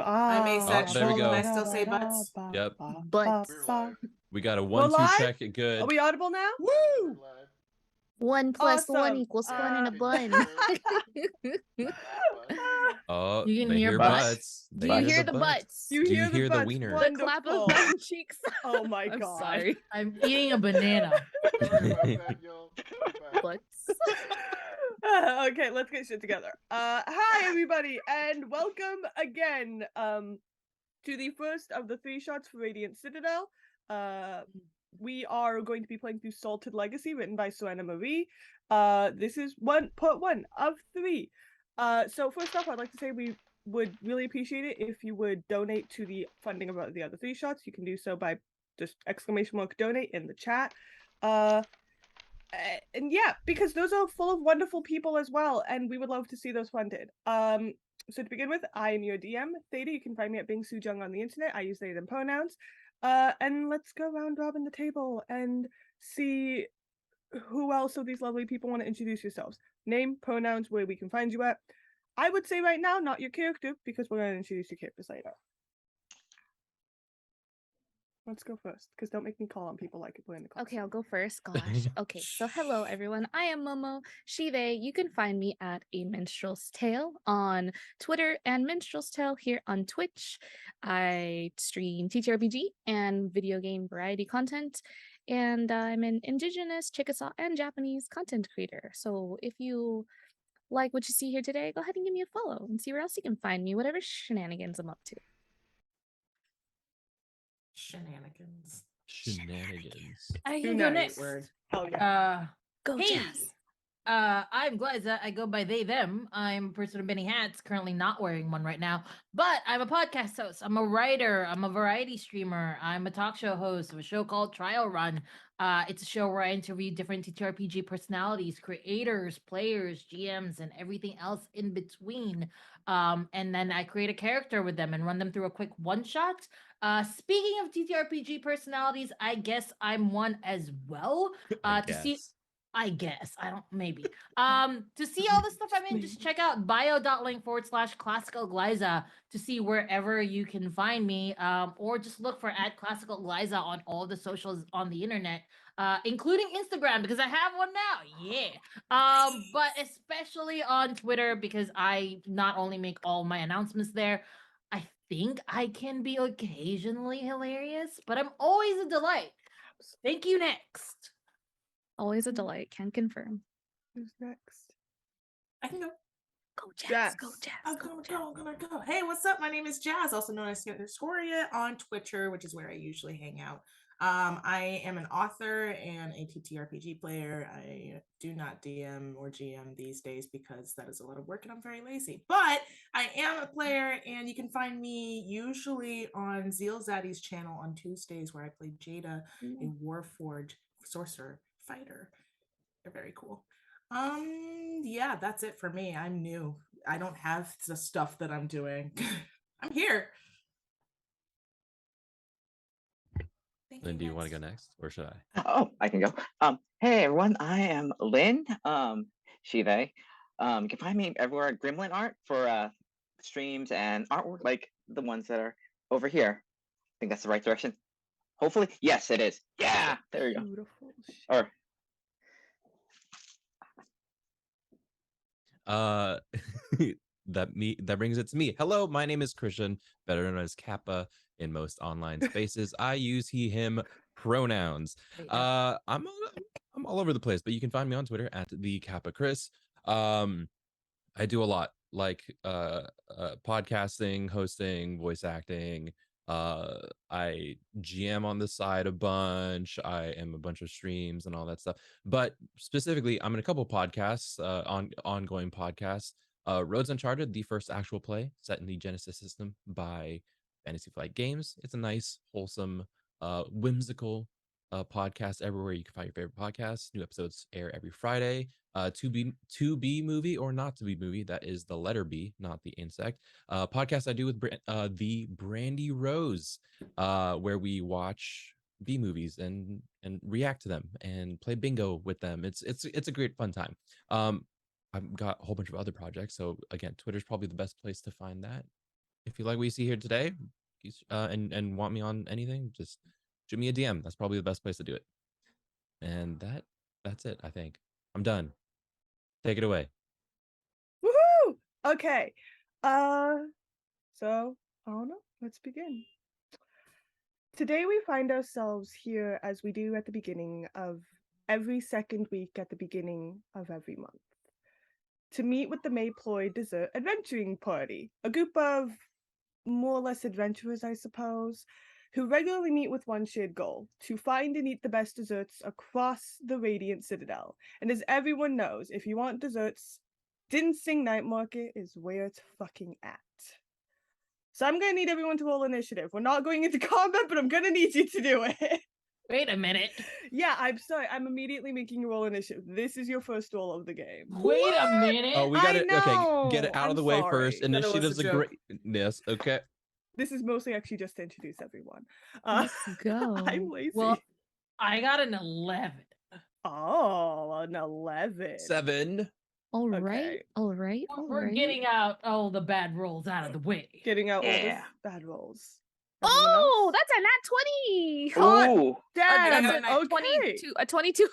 I may set there we can I go. still say butts? Yep. Butts. We got a We're 1-2 live? check it good. Are we audible now? Woo! 1 + 1 Awesome. = fun in a bun. Oh, You can they hear hear butts. butts. Do They you hear the butts? You Do you hear hear the butts? wiener? The clap of Wonderful. butt cheeks. Oh my I'm god. sorry. I'm eating a banana. Butts. Okay, let's get shit together. Hi everybody, and welcome again to the first of the 3 shots for Radiant Citadel. We are going to be playing through Salted Legacy, written by Serena Marie. This is part 1 of 3. So first off, I'd like to say we would really appreciate it if you would donate to the funding of the other 3 shots. You can do so by just _donate in the chat. And yeah, because those are full of wonderful people as well, and we would love to see those funded. So to begin with, I am your DM, Theta. You can find me at Bing Su Jung on the internet. I use they, them pronouns. And let's go round robin the table and see who else of these lovely people want to introduce yourselves. Name, pronouns, where we can find you at. I would say right now, not your character, because we're going to introduce your characters later. Let's go first, because don't make me call on people like we're in the class. Okay, I'll go first. Gosh. Okay, so hello everyone. I am Momo, she, they. You can find me at A Minstrel's Tale on Twitter and Minstrel's Tale here on Twitch. I stream TTRPG and video game variety content, and I'm an Indigenous, Chickasaw, and Japanese content creator. So if you like what you see here today, go ahead and give me a follow and see where else you can find me, whatever shenanigans I'm up to. Shenanigans. I Too can go nice. next. Word. Hell yeah. Go Hey. Jazz. I'm Gliza. I go by they, them. I'm a person of many hats, currently not wearing one right now, but I'm a podcast host. I'm a writer. I'm a variety streamer. I'm a talk show host of a show called Trial Run. It's a show where I interview different TTRPG personalities, creators, players, GMs, and everything else in between. And then I create a character with them and run them through a quick one-shot. Speaking of TTRPG personalities, I guess I'm one as well. I guess. I don't, maybe. To see all the stuff I'm in, just check out bio.link/classical Gliza to see wherever you can find me. Or just look for @classical Gliza on all the socials on the internet, including Instagram, because I have one now. Yeah. But especially on Twitter, because I not only make all my announcements there, I think I can be occasionally hilarious, but I'm always a delight. Thank you. Next. Always a delight, can confirm. Who's next? I can go. Go Jazz, Jazz. go Jazz, I'm gonna go. Hey, what's up? My name is Jazz, also known as Scoria on Twitter, which is where I usually hang out. I am an author and a TTRPG player. I do not DM or GM these days because that is a lot of work and I'm very lazy. But I am a player, and you can find me usually on Zeal Zaddy's channel on Tuesdays, where I play Jada, a Warforged sorcerer fighter. They're very cool. Yeah, that's it for me. I'm new. I don't have the stuff that I'm doing. I'm here. Lynn, do you want to go next, or should I? Oh, I can go. Hey everyone, I am Lynn. She, they. You can find me everywhere at Gremlin Art for streams and artwork like the ones that are over here. I think that's the right direction. Hopefully, yes, it is. Yeah, there you go. Beautiful. Or that brings it to me. Hello, my name is Christian, better known as Kappa in most online spaces. I use he, him pronouns. I'm all over the place, but you can find me on Twitter at the Kappa Chris. I do a lot, like podcasting, hosting, voice acting. I GM on the side a bunch. I am a bunch of streams and all that stuff. But specifically, I'm in a couple podcasts, ongoing podcasts. Roads Uncharted, the first actual play set in the Genesis system by Fantasy Flight Games. It's a nice, wholesome, whimsical podcast everywhere you can find your favorite podcasts. New episodes air every Friday. To be movie or not to be movie, that is the letter B, not the insect. Podcast I do with the Brandy Rose, where we watch B movies and react to them and play bingo with them. It's a great fun time. I've got a whole bunch of other projects, so again, Twitter's probably the best place to find that. if you like what you see here today, and want me on anything, just shoot me a DM. That's probably the best place to do it. And that's it. I think I'm done. Take it away. Woohoo! Okay. So I don't know. Let's begin. Today we find ourselves here as we do at the beginning of every second week at the beginning of every month to meet with the Mayploy Dessert Adventuring Party, a group of more or less adventurers, I suppose, who regularly meet with one shared goal: to find and eat the best desserts across the Radiant Citadel. And as everyone knows, if you want desserts, Dinsing Night Market is where it's fucking at. So I'm gonna need everyone to roll initiative. We're not going into combat, but I'm gonna need you to do it. Wait a minute. Yeah, I'm sorry. I'm immediately making you roll initiative. This is your first roll of the game. Wait a minute. Oh, we I got it. Okay, get it know, out I'm of the way first. sorry. That was a Initiative's a joke. greatness. Okay. This is mostly actually just to introduce everyone. Let's go. I'm lazy. Well, I got an 11. Oh, an 11. 7. All right. Okay. All right. All We're right. getting out all the bad rolls out of the way. Getting out all the Yeah. bad rolls. Everyone Oh, else? that's a nat 20. Hot Ooh. damn. got a Okay. 22. A 22.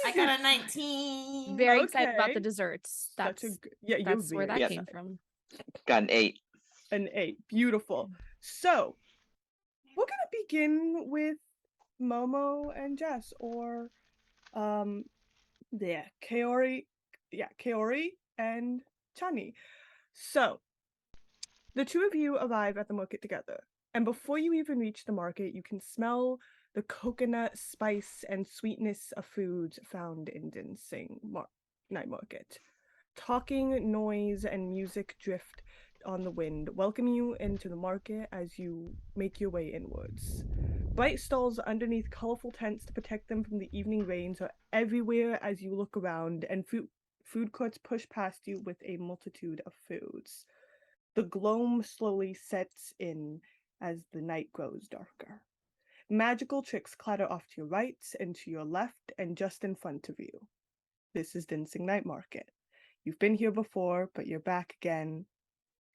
I got a 19. Very excited about Okay. the desserts. Such a That's good, yeah, you're that's where that very Yeah. came excited. from. Got an 8. An 8. Beautiful. So, we're going to begin with Momo and Jess, or Kaori and Chani. So, the two of you arrive at the market together, and before you even reach the market, you can smell the coconut spice and sweetness of foods found in Dinsing Night Market. Talking, noise, and music drift on the wind, welcome you into the market as you make your way inwards. Bright stalls underneath colorful tents to protect them from the evening rains are everywhere as you look around, and food courts push past you with a multitude of foods. The gloam slowly sets in as the night grows darker. Magical tricks clatter off to your right and to your left and just in front of you. This is Dinsing Night Market. You've been here before, but you're back again,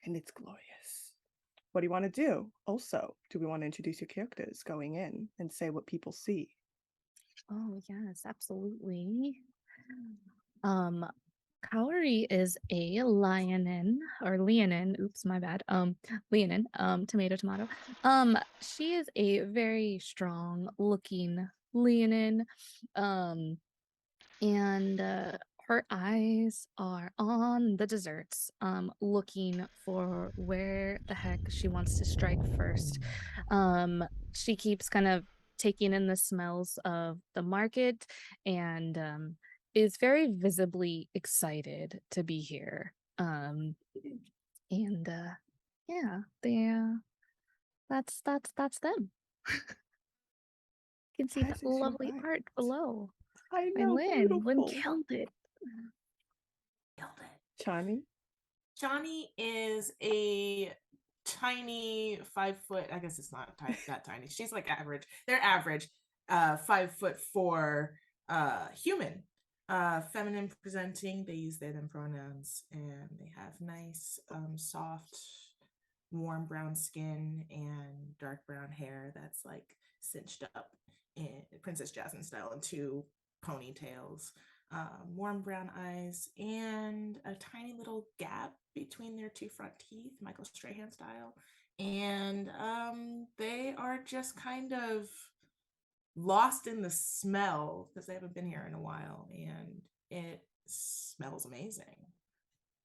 and it's glorious. What do you want to do? Also, do we want to introduce your characters going in and say what people see? Oh, yes, absolutely. Kaori is a Leonin or Leonin. Oops, my bad. Leonin. Tomato. She is a very strong looking Leonin. And her eyes are on the desserts, looking for where the heck she wants to strike first. She keeps kind of taking in the smells of the market and is very visibly excited to be here. And yeah, that's them. You can see As that is your lovely right. art below. I And know, Lynn beautiful. killed it. Killed it. Chani? Johnny is a tiny 5 foot. I guess it's not that tiny. She's like average. They're average. 5'4" human. Feminine presenting. They use they them pronouns, and they have nice, soft, warm brown skin and dark brown hair that's like cinched up in Princess Jasmine style in 2 ponytails. Warm brown eyes, and a tiny little gap between their 2 front teeth, Michael Strahan style. And they are just kind of lost in the smell because they haven't been here in a while, and it smells amazing.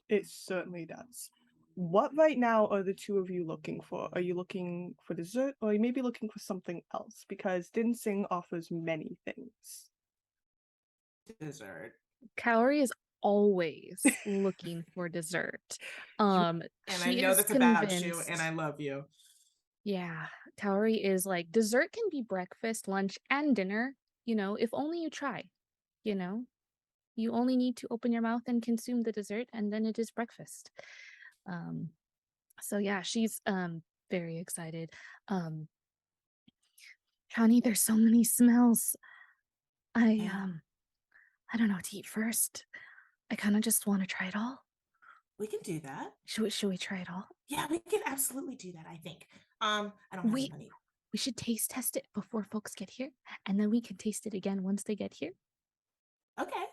It certainly does. What right now are the two of you looking for? Are you looking for dessert, or are you maybe looking for something else? Because Dinsing offers many things. Dessert. Kaori is always looking for dessert. And I She know is that's about you, convinced- and I love you. Yeah, Kaori is like, dessert can be breakfast, lunch, and dinner. If only you try. You only need to open your mouth and consume the dessert, and then it is breakfast. So yeah, she's very excited. Chani, there's so many smells. I don't know what to eat first. I kind of just want to try it all. We can do that. Should we try it all? Yeah, we can absolutely do that, I think. I don't have any money. We should taste test it before folks get here, and then we can taste it again once they get here. Okay.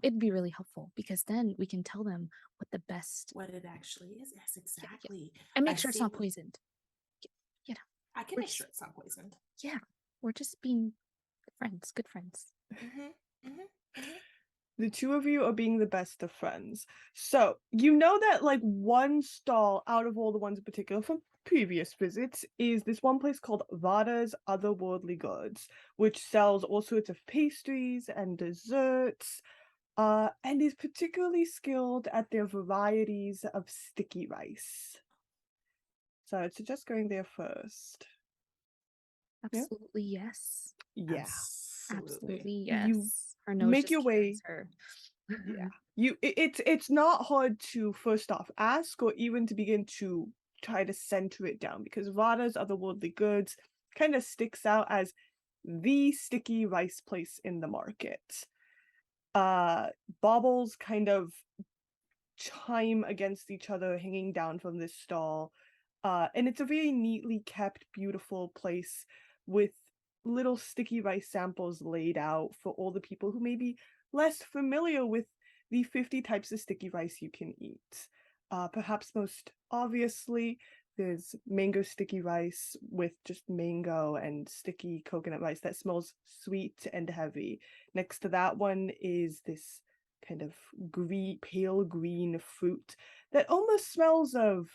It'd be really helpful because then we can tell them what the best What it actually is. Yes, exactly. and make I sure it's see not what- poisoned. I can We're make just- sure it's not poisoned. Yeah, we're just being good friends. The two of you are being the best of friends. So, you know that like one stall out of all the ones in particular from previous visits is this one place called Vada's Otherworldly Goods, which sells all sorts of pastries and desserts, and is particularly skilled at their varieties of sticky rice. So I'd suggest going there first. Yeah. Absolutely yes. Yeah. Absolutely You yes. Her nose make just your way- carries her. Yeah. It's not hard to first off ask or even to begin to try to center it down because Vada's Otherworldly Goods kind of sticks out as the sticky rice place in the market. Baubles kind of chime against each other hanging down from this stall. And it's a very neatly kept, beautiful place with little sticky rice samples laid out for all the people who may be less familiar with the 50 types of sticky rice you can eat. Perhaps most obviously, there's mango sticky rice with just mango and sticky coconut rice that smells sweet and heavy. Next to that one is this kind of pale green fruit that almost smells of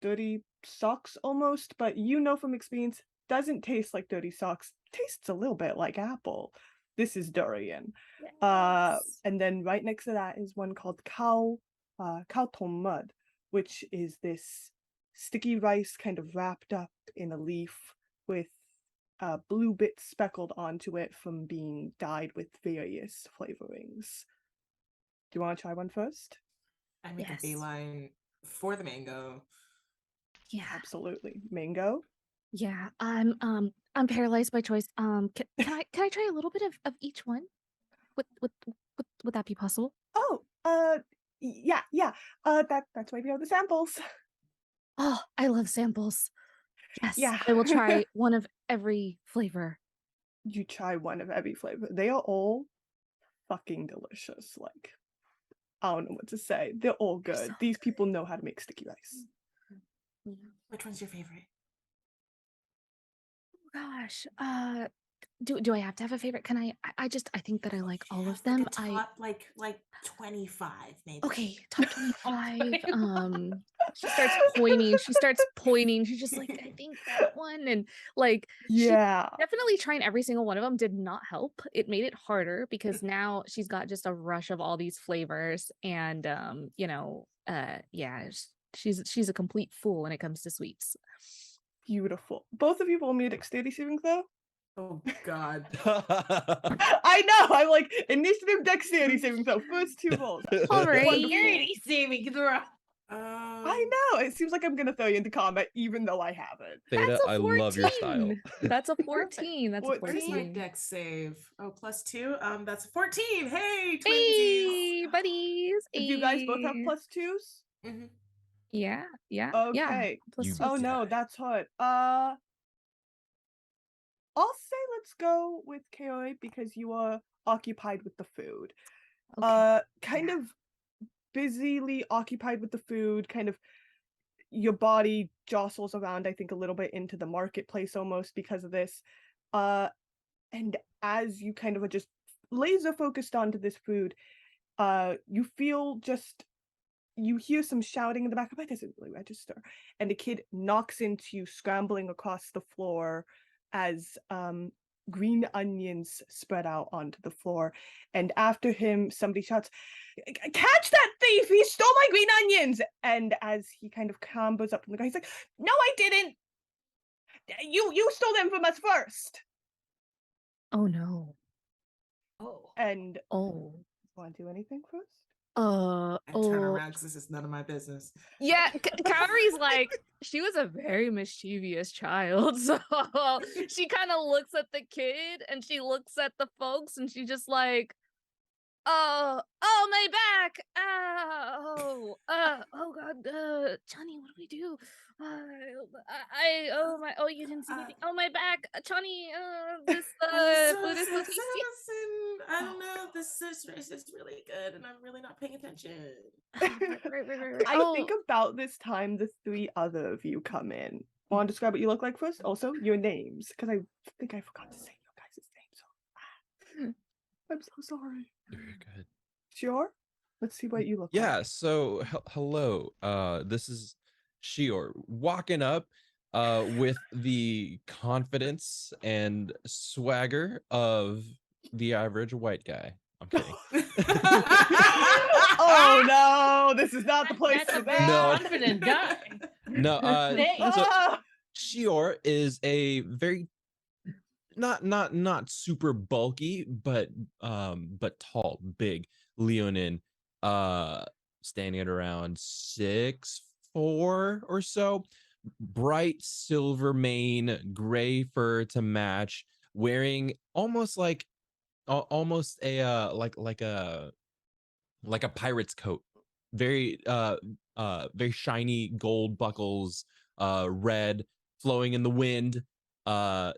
dirty socks almost, but from experience, doesn't taste like dirty socks. Tastes a little bit like apple. This is durian. Yes. And then right next to that is one called cow tom mud, which is this sticky rice kind of wrapped up in a leaf with blue bits speckled onto it from being dyed with various flavorings. Do you want to try one first? I make Yes. a beeline for the mango. Yeah. Absolutely. Mango? Yeah. I'm paralyzed by choice. Can I try a little bit of each one? Would that be possible? Oh, yeah. That's why we have the samples. Oh, I love samples. Yes. Yeah. I will try one of every flavor. You try one of every flavor. They are all fucking delicious. Like, I don't know what to say. They're all They're good. so These people know how to make sticky rice. Which one's your favorite? Gosh. Do I have to have a favorite? Can I think that I like all Yeah, of them. Like a top, like 25, maybe. Okay, top 25. She starts pointing. She's just like, I think that one. And like, Yeah. definitely trying every single one of them did not help. It made it harder because now she's got just a rush of all these flavors. And she's a complete fool when it comes to sweets. Beautiful. Both of you roll me a dexterity saving throw. Oh God. I know. I'm like initiative dexterity saving throw. First two rolls. All right. Wonderful. Security saving throw. I know. It seems like I'm gonna throw you into combat, even though I haven't. Theta, That's a I love your style. 14. That's a 14. That's a 14. Where's my 14. dex save? Oh, +2. That's a 14. Hey, twinsies. Hey, buddies. You guys both have Hey. +2s? Mhm. Yeah. Okay. Plus You- two. Oh no, that's hard. I'll say let's go with KOA because you are occupied with the food. Okay. Kind Yeah. of busily occupied with the food, kind of your body jostles around, I think, a little bit into the marketplace almost because of this. And as you kind of are just laser focused onto this food, you hear some shouting in the back of it doesn't really register. And a kid knocks into you, scrambling across the floor as green onions spread out onto the floor. And after him, somebody shouts, "Catch that thief! He stole my green onions!" And as he kind of clambers up from the ground, he's like, "No, I didn't! You stole them from us first!" Oh no. Oh. And Oh. want to do anything first? I turn Oh. around because this is none of my business. Yeah, Kyrie's like, she was a very mischievous child. So she kind of looks at the kid and she looks at the folks and she just like, Oh, my back. Oh God, Johnny, what do we do? You didn't see anything. Oh, my back, Johnny. This food is so tasty. Listen, I don't know. This is really good, and I'm really not paying attention. Right. I think about this time the three other of you come in. Want to describe what you look like first? Also, your names, because I think I forgot to say your guys' names. I'm so sorry. Very good. Sure? Let's see what you look Yeah, like. so hello. This is Shior walking up with the confidence and swagger of the average white guy. I'm kidding. Oh no, this is not the place That's for a very that. confident guy. No, Thanks. so Ah! Shior is a very not super bulky, but tall, big Leonin, standing at around 6'4" or so, bright silver mane, gray fur to match, wearing almost like almost a like a pirate's coat, very very shiny gold buckles, red, flowing in the wind, uh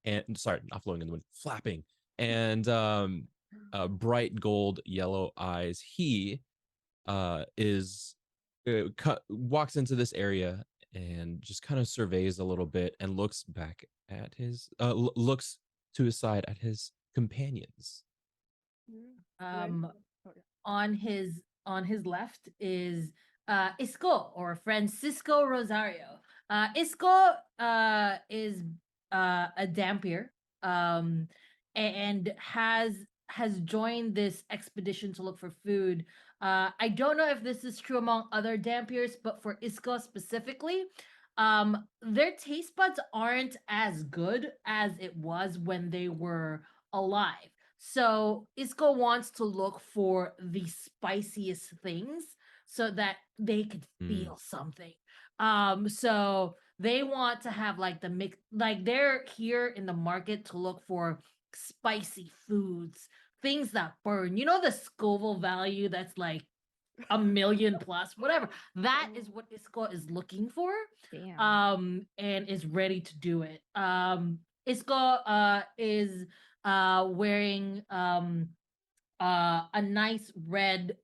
and sorry, not flowing in the wind, flapping, and bright gold yellow eyes. He is walks into this area and just kind of surveys a little bit and looks back at his looks to his side at his companions. Um, Oh, yeah. on his left is Isco, or Francisco Rosario. Isco is a dampier, um and has joined this expedition to look for food. I don't know if this is true among other dampiers, but for Isco specifically, their taste buds aren't as good as it was when they were alive. So Isco wants to look for the spiciest things so that they could feel something. So they want to have like the mix, like they're here in the market to look for spicy foods, things that burn. You know the Scoville value that's like a million plus, whatever. That is what Isco is looking for. Damn. And is ready to do it. Isco is wearing a nice red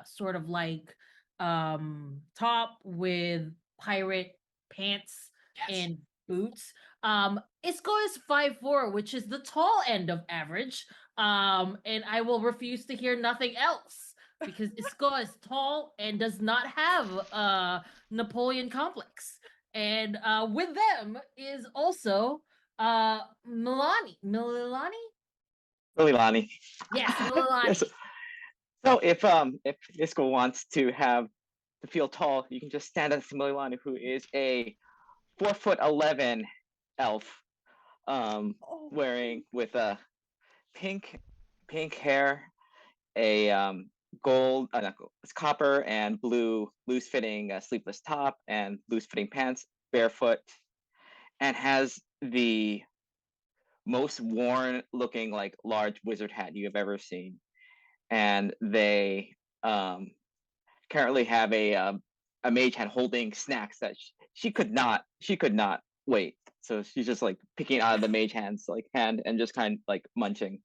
sort of like top with pirate pants Yes. and boots. Isco is 5'4", which is the tall end of average. And I will refuse to hear nothing else because Isco is tall and does not have Napoleon complex. And with them is also Milani. Really, Lonnie. Yes, Yes. Milani. So if Isco wants to feel tall, you can just stand next to Mililani, who is a 4'11" elf, Oh, wearing with a pink hair, a gold, not gold, it's copper and blue loose fitting sleeveless top and loose fitting pants, barefoot, and has the most worn looking like large wizard hat you have ever seen. And they currently have a mage hand holding snacks that she could not wait. So she's just like picking out of the mage hand's like hand and just kind of like munching.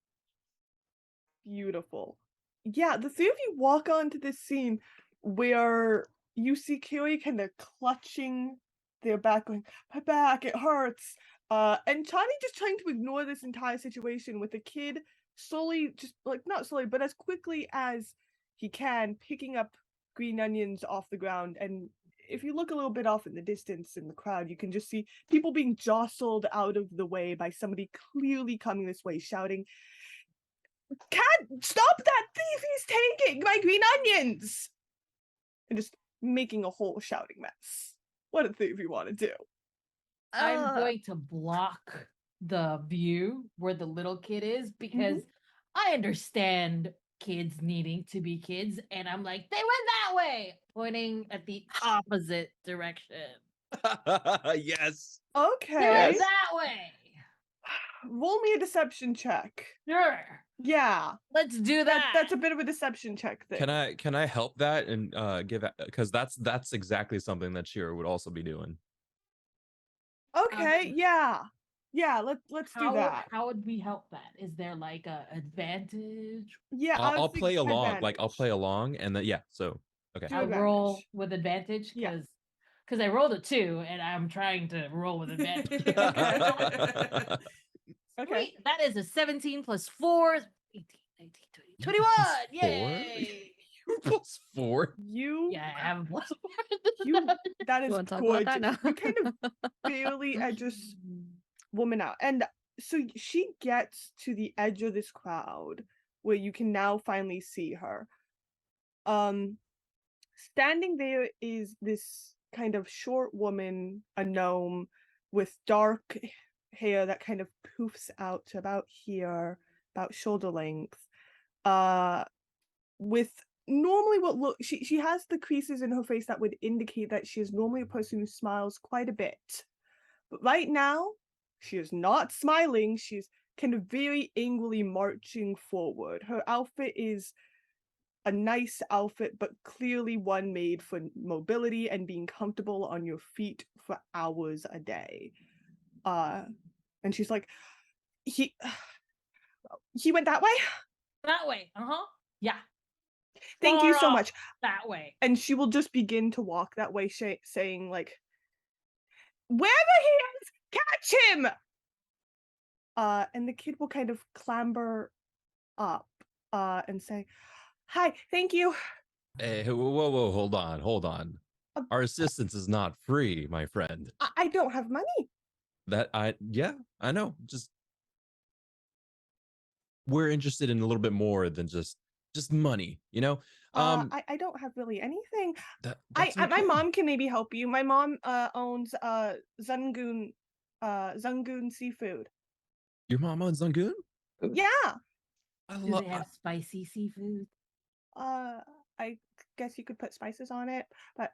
beautiful. Yeah, the three of you walk onto this scene where you see Kiri kind of clutching their back, going, "My back, it hurts." And Chani just trying to ignore this entire situation with the kid slowly, just like not slowly, but as quickly as he can, picking up green onions off the ground. And if you look a little bit off in the distance in the crowd, you can just see people being jostled out of the way by somebody clearly coming this way, shouting, "Can't stop that thief! He's taking my green onions!" And just making a whole shouting mess. What do three of you want to do? I'm going to block the view where the little kid is because I understand kids needing to be kids, and I'm like, they went that way, pointing at the opposite direction. Yes. They Okay. went Yes. that way. Roll me a deception check. Sure. Yeah, Let's do that. that's a bit of a deception check thing. Can I help that and give because that's exactly something that Shira would also be doing. Okay, yeah. Let's do that. How would we help that? Is there like a advantage? Yeah, I'll play along. Like I'll play along, and then yeah. So okay. Do I'll advantage. roll with advantage Yeah. because I rolled a 2 and I'm trying to roll with advantage. Okay. Sweet. That is a 17 plus 4, 18, 19, 20, 21. Yay! Plus 4. You Yeah, I have a plus 4. that You is wanna talk about that gorgeous. now? You kind of barely edge this woman out. And so she gets to the edge of this crowd where you can now finally see her. Standing there is this kind of short woman, a gnome, with dark hair that kind of poofs out to about here, about shoulder length. With normally what look she has the creases in her face that would indicate that she is normally a person who smiles quite a bit. But right now, she is not smiling. She's kind of very angrily marching forward. Her outfit is a nice outfit, but clearly one made for mobility and being comfortable on your feet for hours a day. And she's like, he went that way? That way. Yeah. Thank you Far so off much. That way. And she will just begin to walk that way, saying like, wherever he is, catch him! And the kid will kind of clamber up and say, hi, thank you. Hey, whoa, hold on. Our assistance is not free, my friend. I don't have money. I know. Just we're interested in a little bit more than just money, you know? I don't have really anything. That's my okay. mom can maybe help you. My mom owns Zungoon seafood. Your mom owns Zangoon? Yeah. Do they have spicy seafood? I guess you could put spices on it, but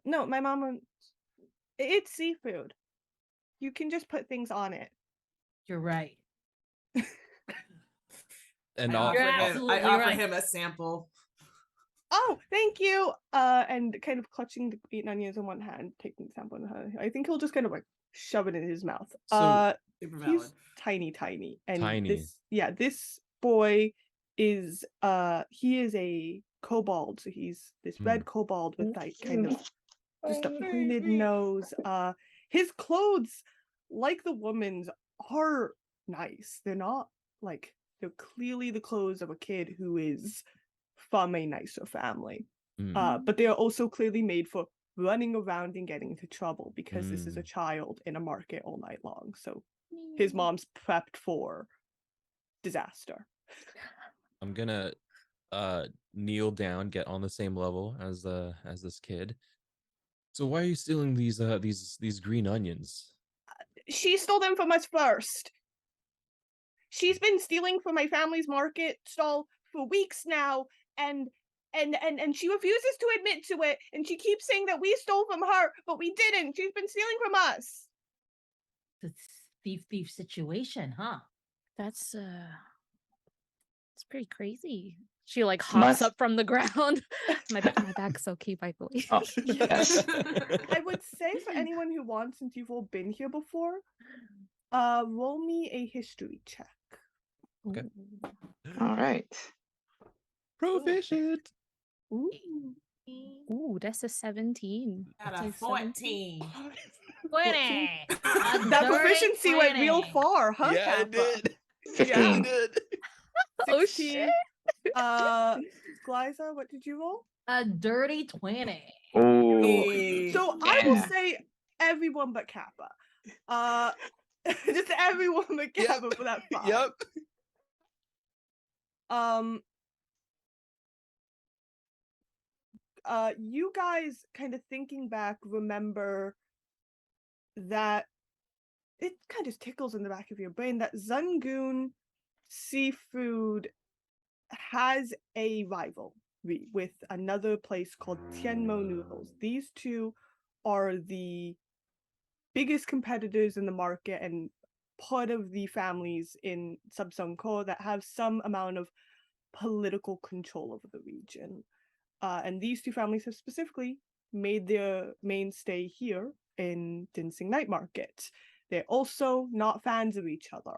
no, my mom owns it's seafood. You can just put things on it. You're right. And I offer him a sample. Oh, thank you. And kind of clutching the beaten onions in one hand, taking the sample in the other. I think he'll just kind of like shove it in his mouth. So He's tiny, and Tiny. this boy is he is a kobold, so he's this red kobold with like kind of just a pointed nose. His clothes, like the woman's, are nice. They're not like they're clearly the clothes of a kid who is from a nicer family. But they are also clearly made for running around and getting into trouble because this is a child in a market all night long. So his mom's prepped for disaster. I'm gonna kneel down, get on the same level as this kid. So why are you stealing these green onions? She stole them from us first. She's been stealing from my family's market stall for weeks now, and she refuses to admit to it, and she keeps saying that we stole from her, but we didn't. She's been stealing from us. It's thief situation, huh? That's pretty crazy. She like hops up from the ground. my back's okay, by the way. Oh, yes. I would say for anyone who wants, since you've all been here before, roll me a history check. Okay. All right. Proficient. Ooh, that's a 17. Got That's a a 14. 20. That proficiency went real far, huh? Yeah, Kappa? it did. 15. did. Oh 16. shit. Glyza, what did you roll? A dirty 20. Oh, Hey. So I will Yeah. say everyone but Kappa. Just everyone but Kappa for that 5. Yep. You guys kind of thinking back remember that it kind of tickles in the back of your brain that Zungoon seafood has a rivalry with another place called Tianmo Noodles. These two are the biggest competitors in the market and part of the families in Subsonko that have some amount of political control over the region. And these two families have specifically made their mainstay here in Dinsing Night Market. They're also not fans of each other.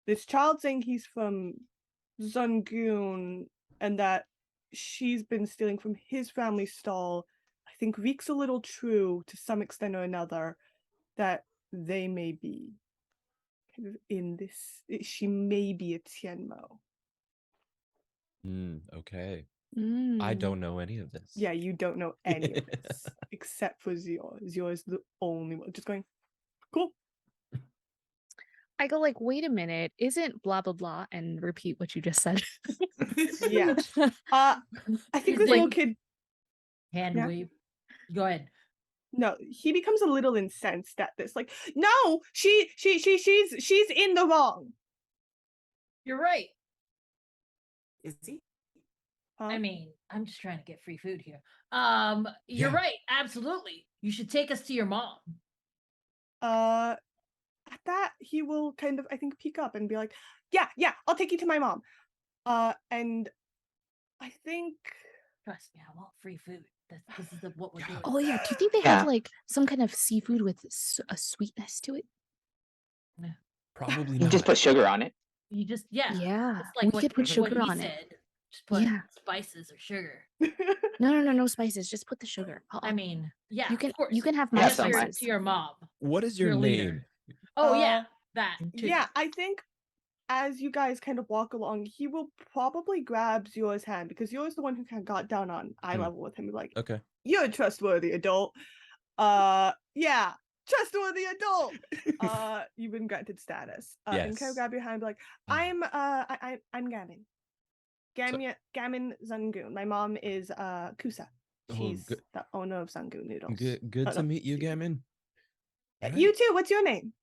This child saying he's from Zungun and that she's been stealing from his family stall, I think reeks a little true to some extent or another that they may be kind of in this. She may be a Tianmo. Okay. I Mm. don't know any of this. Yeah, you don't know any of this except for Zior. Zior is the only one. Just going, cool. I go like, wait a minute, isn't blah blah blah, and repeat what you just said. Yeah. I think this little kid. Hand Yeah. wave. Go ahead. No, he becomes a little incensed at this. Like, no, she's in the wrong. You're right. Is he? I Huh? mean, I'm just trying to get free food here. You're Yeah. right. Absolutely. You should take us to your mom. At that he will kind of, I think, peek up and be like, yeah, I'll take you to my mom. And I think Trust me, I want free food. This is what we're doing. Oh yeah, do you think they Yeah. have like some kind of seafood with a sweetness to it? Probably You not. just put sugar on it. You just Yeah, It's like we what, could put what sugar he on it. said. Just put Yeah. spices or sugar. No spices. Just put the sugar. I mean, yeah, you can of course. have Yeah, my Yes, some you're spices. to your mom. What is Your your leader. name? Oh yeah, that too. yeah, I think as you guys kind of walk along, he will probably grab Zior's hand because Zior's the one who kind of got down on eye level with him. And be like, Okay. you're a trustworthy adult. Yeah, trustworthy adult. You've been granted status. And kind Yes. of grab your hand and be like, I'm Gammon. Gammon Zungun. My mom is Kusa. Oh, She's good. the owner of Zungun Noodles. Good Oh, to no, meet you, she- Gammon. All You right. too. What's your name?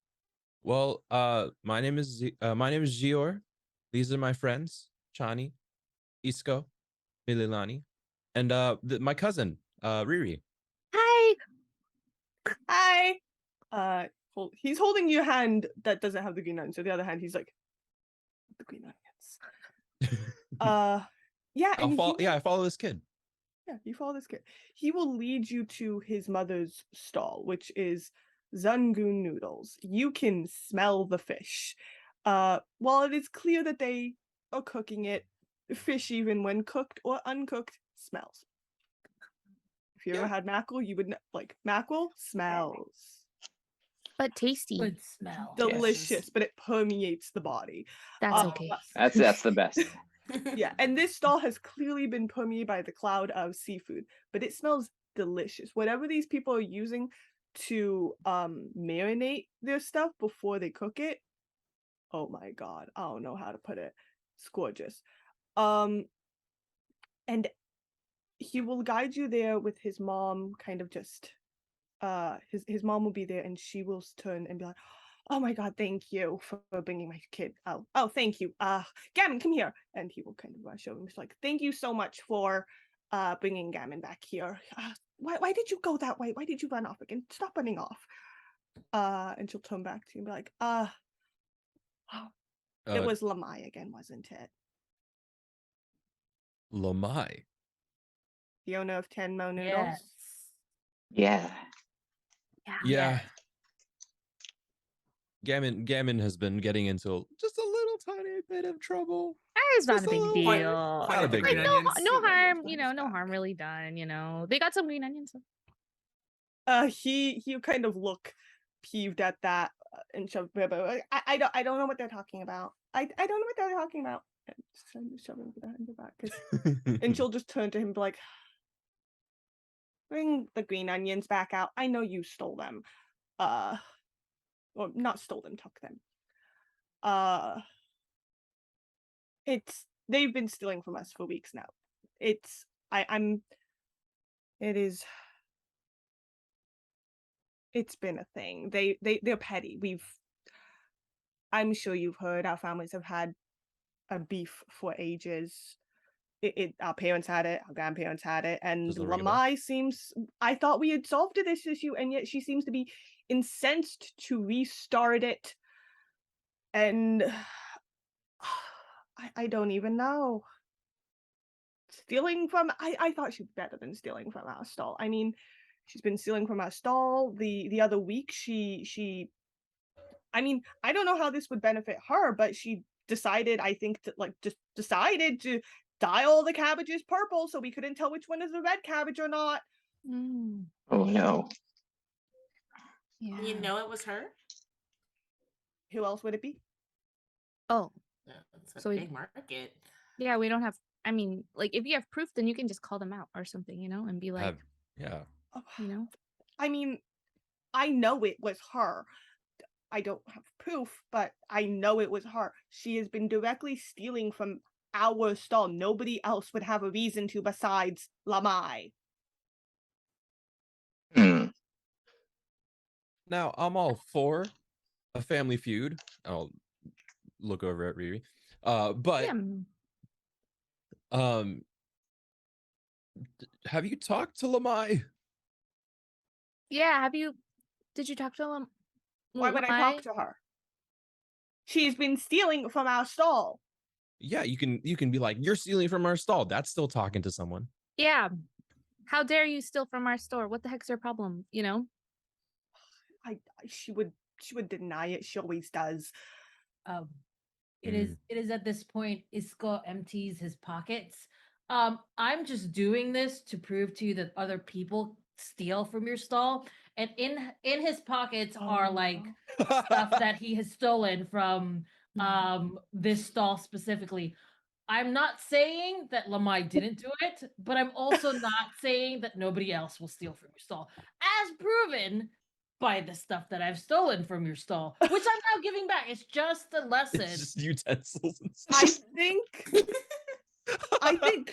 Well, my name is Gior. These are my friends, Chani, Isco, Mililani, and my cousin, Riri. Hi. Hi. He's holding your hand that doesn't have the green onion. So the other hand, he's like, the green onions. Yeah, and I follow this kid. Yeah, you follow this kid. He will lead you to his mother's stall, which is Zungun Noodles. You can smell the fish. While it is clear that they are cooking it, fish, even when cooked or uncooked, smells. If you ever had mackerel, you would know, like, mackerel smells But tasty. Good smell. delicious, but it permeates the body. That's okay. That's the best. Yeah, and this stall has clearly been permeated by the cloud of seafood, but it smells delicious. Whatever these people are using to marinate their stuff before they cook it, oh my god, I don't know how to put it. It's gorgeous. And he will guide you there with his mom, kind of just his mom will be there and she will turn and be like, oh my god, thank you for bringing my kid. Oh, thank you. Gammon, come here. And he will kind of rush over and be like, thank you so much for bringing Gammon back here. Why did you go that way? Why did you run off again? Stop running off. And she'll turn back to you and be like, it was Lamai again, wasn't it? Lamai. The owner of Tenmo Noodles? Yes. Yeah. Yeah. Gammon has been getting into just a little tiny bit of trouble. It's not Just a a big little deal. bit. Not a big Like, deal. no Onions, no green harm, onions, no back. harm really done. They got some green onions. He kind of look peeved at that and shove I don't know what they're talking about. I don't know what they're talking about. And just shoving it behind your back. And she'll just turn to him and be like, bring the green onions back out. I know you stole them. Or not stole them, took them. They've been stealing from us for weeks now. It's been a thing. They're petty. I'm sure you've heard our families have had a beef for ages. Our parents had it, our grandparents had it, and Doesn't ring a bell. Lamai seems. I thought we had solved this issue, and yet she seems to be incensed to restart it. And I don't even know. Stealing from I thought she'd be better than stealing from our stall. I mean, she's been stealing from our stall. The other week she I mean, I don't know how this would benefit her, but she decided, I think, to just decided to dye all the cabbages purple so we couldn't tell which one is a red cabbage or not. Mm, Oh no. yeah. You know it was her? Who else would it be? Oh, Yeah, it's a So we- big market. yeah. We don't have. I mean, like, if you have proof, then you can just call them out or something, and be like, Yeah. I mean, I know it was her. I don't have proof, but I know it was her. She has been directly stealing from our stall. Nobody else would have a reason to besides Lamai. Hmm. Now, I'm all for a family feud. I'll look over at Riri. But yeah, have you talked to Lamai? yeah. Did you talk to them? Why would I talk to her? She's been stealing from our stall. Yeah, you can be like, you're stealing from our stall. That's still talking to someone. Yeah. How dare you steal from our store? What the heck's your problem? She would deny it. She always does. It is at this point Isco empties his pockets. I'm just doing this to prove to you that other people steal from your stall, and in his pockets are like stuff that he has stolen from this stall specifically. I'm not saying that Lamai didn't do it, but I'm also not saying that nobody else will steal from your stall, as proven by the stuff that I've stolen from your stall, which I'm now giving back. It's just a lesson. It's just utensils and I stuff. think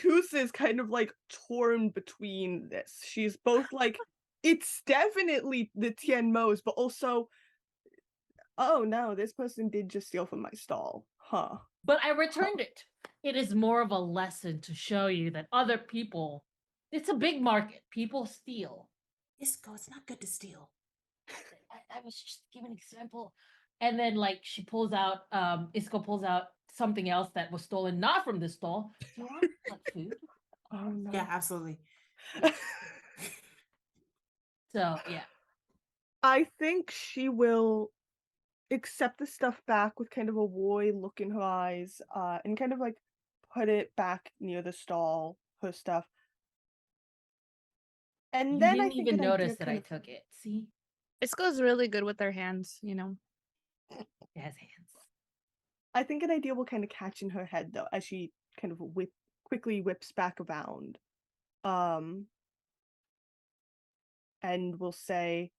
Kusa is kind of like torn between this. She's both like, it's definitely the Tianmos, but also, oh no, this person did just steal from my stall. Huh. But I returned it. It is more of a lesson to show you that other people, it's a big market. People steal. Isco, it's not good to steal. I was just giving an example. And then like she pulls out, Isco pulls out something else that was stolen not from the stall. Do you want like food? Oh no. Yeah, absolutely. So yeah. I think she will accept the stuff back with kind of a worry look in her eyes, and kind of like put it back near the stall, her stuff. And You then I didn't think even an idea notice that kind I of- took it. See? Isco's really good with their hands. It has hands. I think an idea will kind of catch in her head though, as she kind of quickly whips back around. And will say,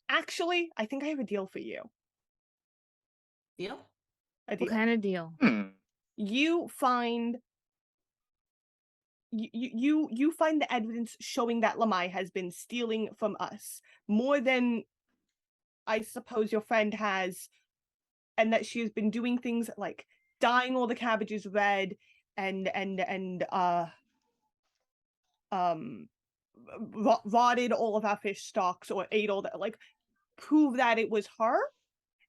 actually, I think I have a deal for you. Deal? A deal. What kind of deal? You find you find the evidence showing that Lamai has been stealing from us more than I suppose your friend has, and that she has been doing things like dyeing all the cabbages red and rotted all of our fish stocks or ate all that, like prove that it was her,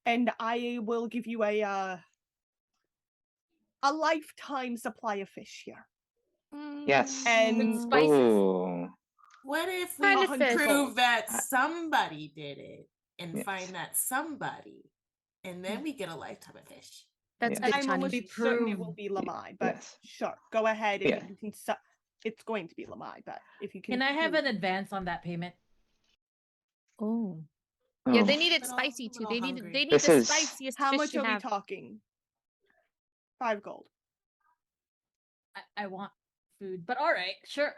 and I will give you a lifetime supply of fish here. Yes. And spices. Ooh. What if we Kind of fish. prove that somebody did it and Yes. find that somebody, and then we get a lifetime of fish? That's Yeah. good, I'm Chani. almost certain it will be Lamai, but Yes. sure, go ahead if Yeah. you can. It's going to be Lamai, but if you can. Can I have prove- an advance on that payment? Oh. Yeah, they Oh. need it Little- spicy too. little They need hungry. the This is- spiciest How fish much you are we have. talking? 5 gold. I want food, but all right, sure.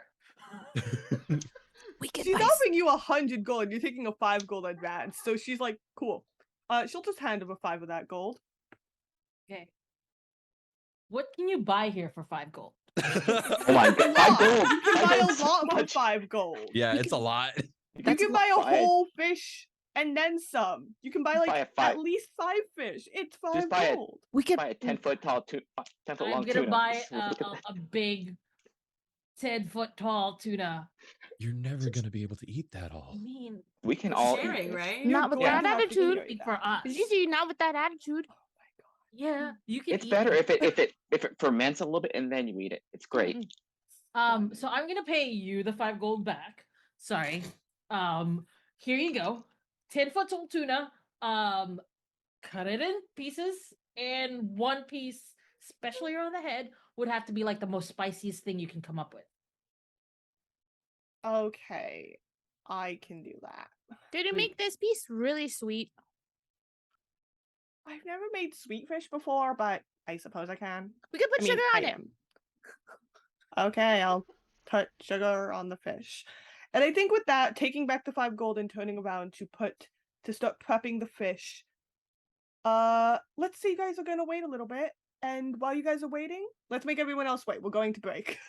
We can She's buy offering you 100 gold. You're taking a 5 gold advance, so she's like, cool. She'll just hand over 5 of that gold. Okay. What can you buy here for 5 gold? Oh my god. 5 gold. You can 5 buy gold a so lot for much. 5 gold. Yeah, You it's a can- lot. You That's can a buy a lot. whole fish and then some. You can buy like Buy a five- at least 5 fish. It's 5 Just buy gold. We could Buy a 10-foot tall 10-foot I'm long gonna tuna. buy Look at that. a big 10-foot tall tuna. You're never gonna be able to eat that all. I mean, We can We're all eat sharing, this. right? You're not with going that to have to attitude. carry speak that. for us. Gigi, not with that attitude. Yeah, you can It's eat better it. if it ferments a little bit and then you eat it. It's great. So I'm gonna pay you the 5 gold back. Sorry. Here you go. 10-foot tall tuna. Cut it in pieces, and one piece, especially around the head, would have to be like the most spiciest thing you can come up with. Okay, I can do that. Did you make this piece really sweet? I've never made sweet fish before, but I suppose I can. We could put I mean, sugar on I it. am. Okay, I'll put sugar on the fish. And I think with that, taking back the 5 gold and turning around to start prepping the fish. Let's say you guys are gonna wait a little bit. And while you guys are waiting, let's make everyone else wait. We're going to break.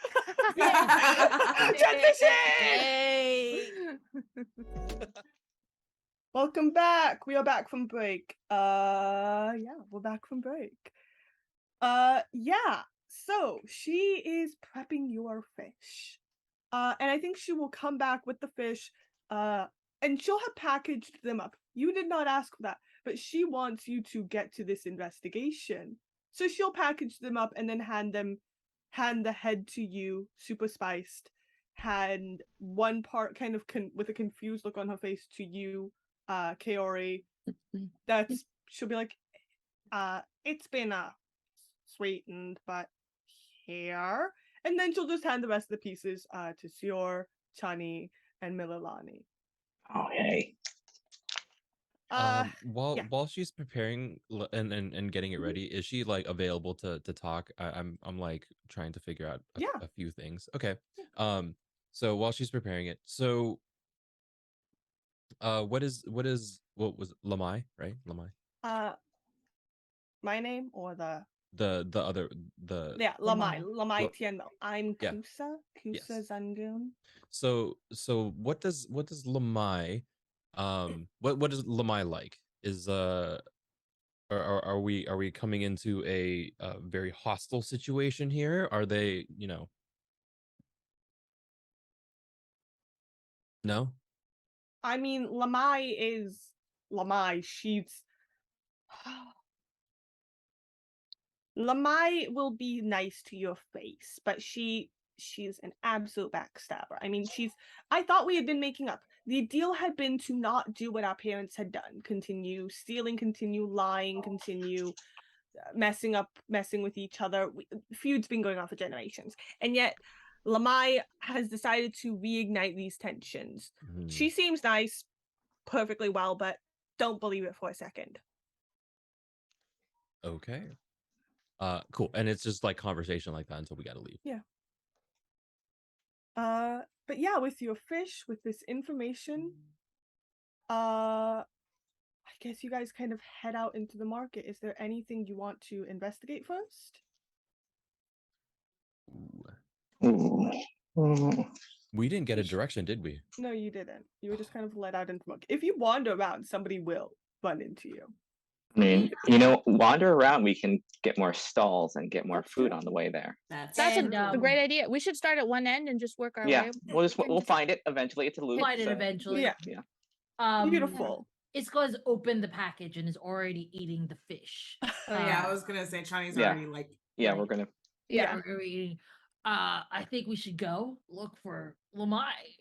Transition! Hey! Welcome back. We are back from break. Yeah, we're back from break. Yeah. So she is prepping your fish. And I think she will come back with the fish. And she'll have packaged them up. You did not ask for that, but she wants you to get to this investigation. So she'll package them up and then hand the head to you, super spiced. Hand one part kind of with a confused look on her face to you, Kaori. She'll be like, it's been sweetened, but here. And then she'll just hand the rest of the pieces to Sior, Chani, and Mililani. Okay. While she's preparing and getting it ready, is she like available to talk? I'm like trying to figure out a few things. Okay. So while she's preparing it, so what was Lamai, right? Lamai. My name or the other Lamai Lo- Tianmo. I'm yeah. Kusa Yes. Zangun. So what does Lamai what is Lamai like? Is are we coming into a very hostile situation here? Are they, no? I mean, Lamai is Lamai. Lamai will be nice to your face, but she's an absolute backstabber. I mean, I thought we had been making up. The deal had been to not do what our parents had done. Continue stealing, continue lying, continue messing with each other. Feud's been going on for generations. And yet Lamai has decided to reignite these tensions. She seems nice, perfectly well, but don't believe it for a second. Okay. Cool. And it's just like conversation like that until we gotta leave. Yeah. But yeah, with your fish, with this information, I guess you guys kind of head out into the market. Is there anything you want to investigate first? We didn't get a direction, did we? No, you didn't. You were just kind of let out into the market. If you wander around, somebody will run into you. I mean, wander around. We can get more stalls and get more food on the way there. That's a great idea. We should start at one end and just work our way. We'll find it eventually. It's a loop. Find it eventually. Yeah. Beautiful. Isko's opened the package and is already eating the fish. I was gonna say Chani's already like. Yeah, we're gonna. Yeah, we're eating. I think we should go look for Lamai.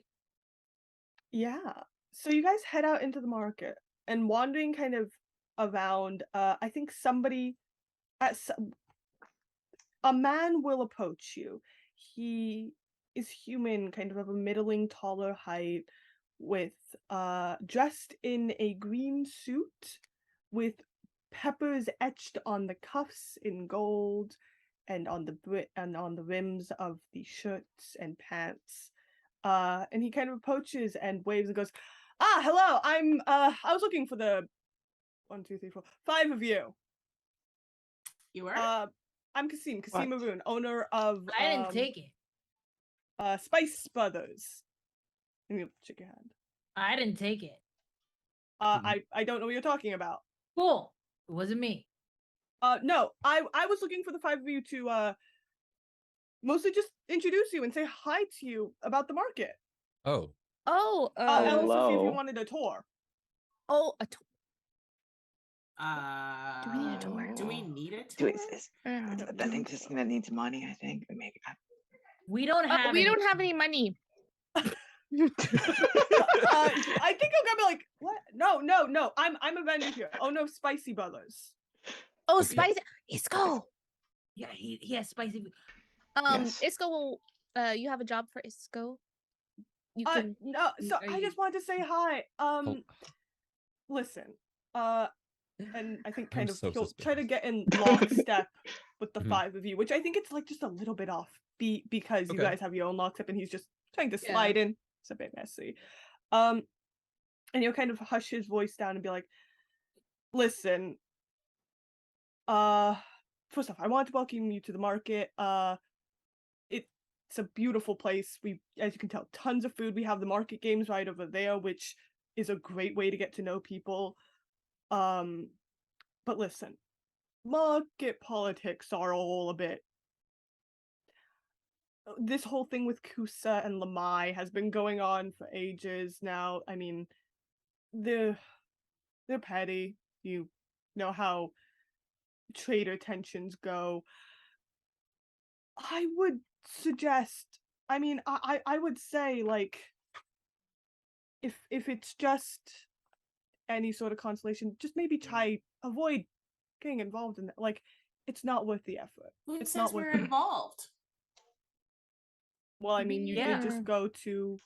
Yeah. So you guys head out into the market and wandering kind of around. I think a man will approach you. He is human, kind of a middling, taller height, with dressed in a green suit with peppers etched on the cuffs in gold and on the rims of the shirts and pants. And he kind of approaches and waves and goes, hello, I was looking for the 1, 2, 3, 4, 5 of you. You are? I'm Kasim Maroon, owner of I didn't take it. Spice Brothers. And you shake your hand. I didn't take it. I don't know what you're talking about. Cool. It wasn't me. No, I was looking for the 5 of you to mostly just introduce you and say hi to you about the market. Oh. And also see if you wanted a tour. Oh, a tour. Do we need a tour? Do we need it? Do is Uh, that thing just that needs money? I think maybe. We don't have. we any- don't have any money. I think I'm gonna be like, what? No. I'm a vendor here. Oh no, Spicy Brothers. Oh, Okay. spicy. Isco. Yeah, he has spicy. Yes. Isco will. You have a job for Isco. You can. No, so Are I you- just wanted to say hi. Oh, Listen. And I think I'm kind of so he'll try to suspicious. get in lockstep with the Mhm. 5 of you, which I think it's like just a little bit off because you Okay. guys have your own lockstep and he's just trying to Yeah. slide in. It's a bit messy. And he'll kind of hush his voice down and be like, listen, first off, I want to welcome you to the market. It's a beautiful place. As you can tell, tons of food. We have the market games right over there, which is a great way to get to know people. But listen, market politics are all a bit. This whole thing with Kusa and Lamai has been going on for ages now. I mean, they're petty. You know how trader tensions go. I would suggest. I mean, I would say like, if it's just any sort of consolation, just maybe avoid getting involved in that. Like, it's not worth the effort. Who It's says not we're worth it. involved? Well, I mean, you did just Yeah. go to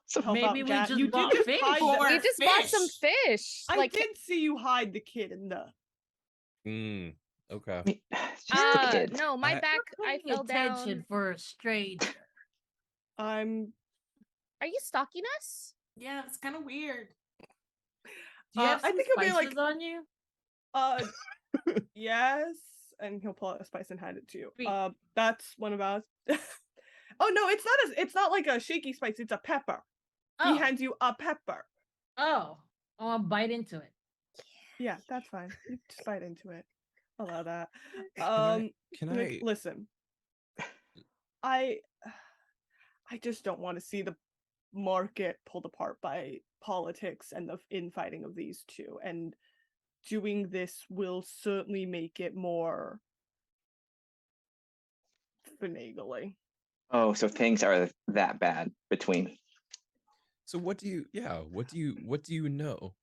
So help Maybe out we Jazz. just You bought did just fish. hide Or We just bought some fish. fish. I Like, did see you hide the kid in the. Okay. it's just a kid. no, my I- back. We're I paying fell attention down. for a stranger. I'm. Are you stalking us? Yeah, it's kind of weird. Do you have I some think it'll be spices like- on you? Yes, and he'll pull out a spice and hand it to you. Sweet. That's one of ours. Oh no, it's not like a shaky spice. It's a pepper. He Oh, hands you a pepper. oh, I'll bite into it. Yeah, that's fine. You just bite into it. Allow that. Can Like, I? listen? I just don't want to see the market pulled apart by politics and the infighting of these two. And doing this will certainly make it more finagling. Oh, so things are that bad between. So what do you? Yeah. What do you know?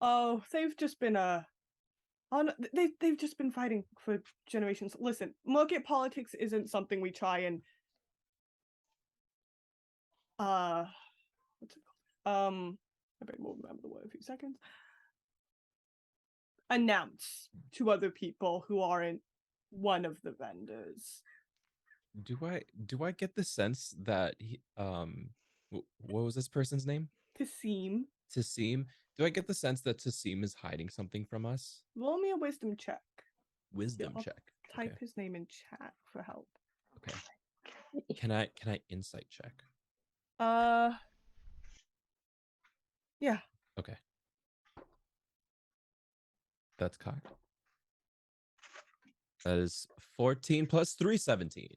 Oh, they've just been they've just been fighting for generations. Listen, market politics isn't something we try and what's it called? I bet we'll remember the word in a few seconds. Announce to other people who aren't one of the vendors. Do I get the sense that what was this person's name? Kasim, Tassim. Do I get the sense that Tassim is hiding something from us? roll me a wisdom check. Wisdom I'll check. Type Okay. his name in chat for help. Okay. Can I insight check? Yeah. Okay. That's cocked. That is 14 plus 3, 17.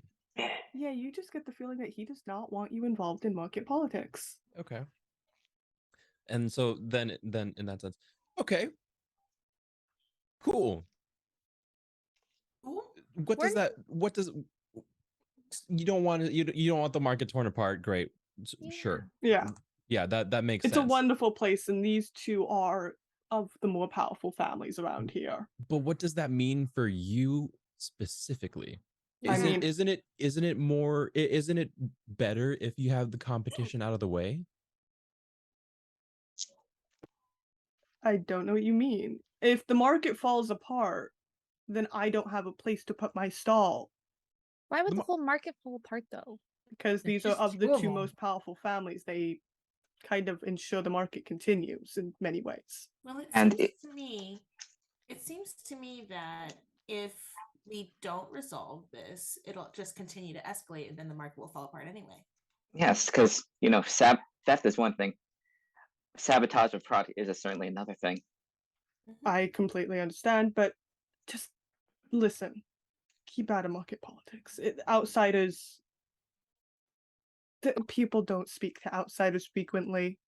Yeah, you just get the feeling that he does not want you involved in market politics. Okay. And so then in that sense, okay. Cool. Ooh, What does you don't want to, you don't want the market torn apart, great. Sure. Yeah. Yeah, that makes It's sense. a wonderful place, and these two are of the more powerful families around here. But what does that mean for you specifically? I mean- Isn't it better if you have the competition out of the way? I don't know what you mean. If the market falls apart, then I don't have a place to put my stall, Why would The the mar- whole market fall apart though? because There's these are just of the two of two 'em. most powerful families. They kind of ensure the market continues in many ways. well, it And seems to me, that if we don't resolve this, it'll just continue to escalate, and then the market will fall apart anyway. Yes, because theft is one thing. Sabotage of product is certainly another thing. I completely understand, but just listen. Keep out of market politics. Outsiders. People don't speak to outsiders frequently.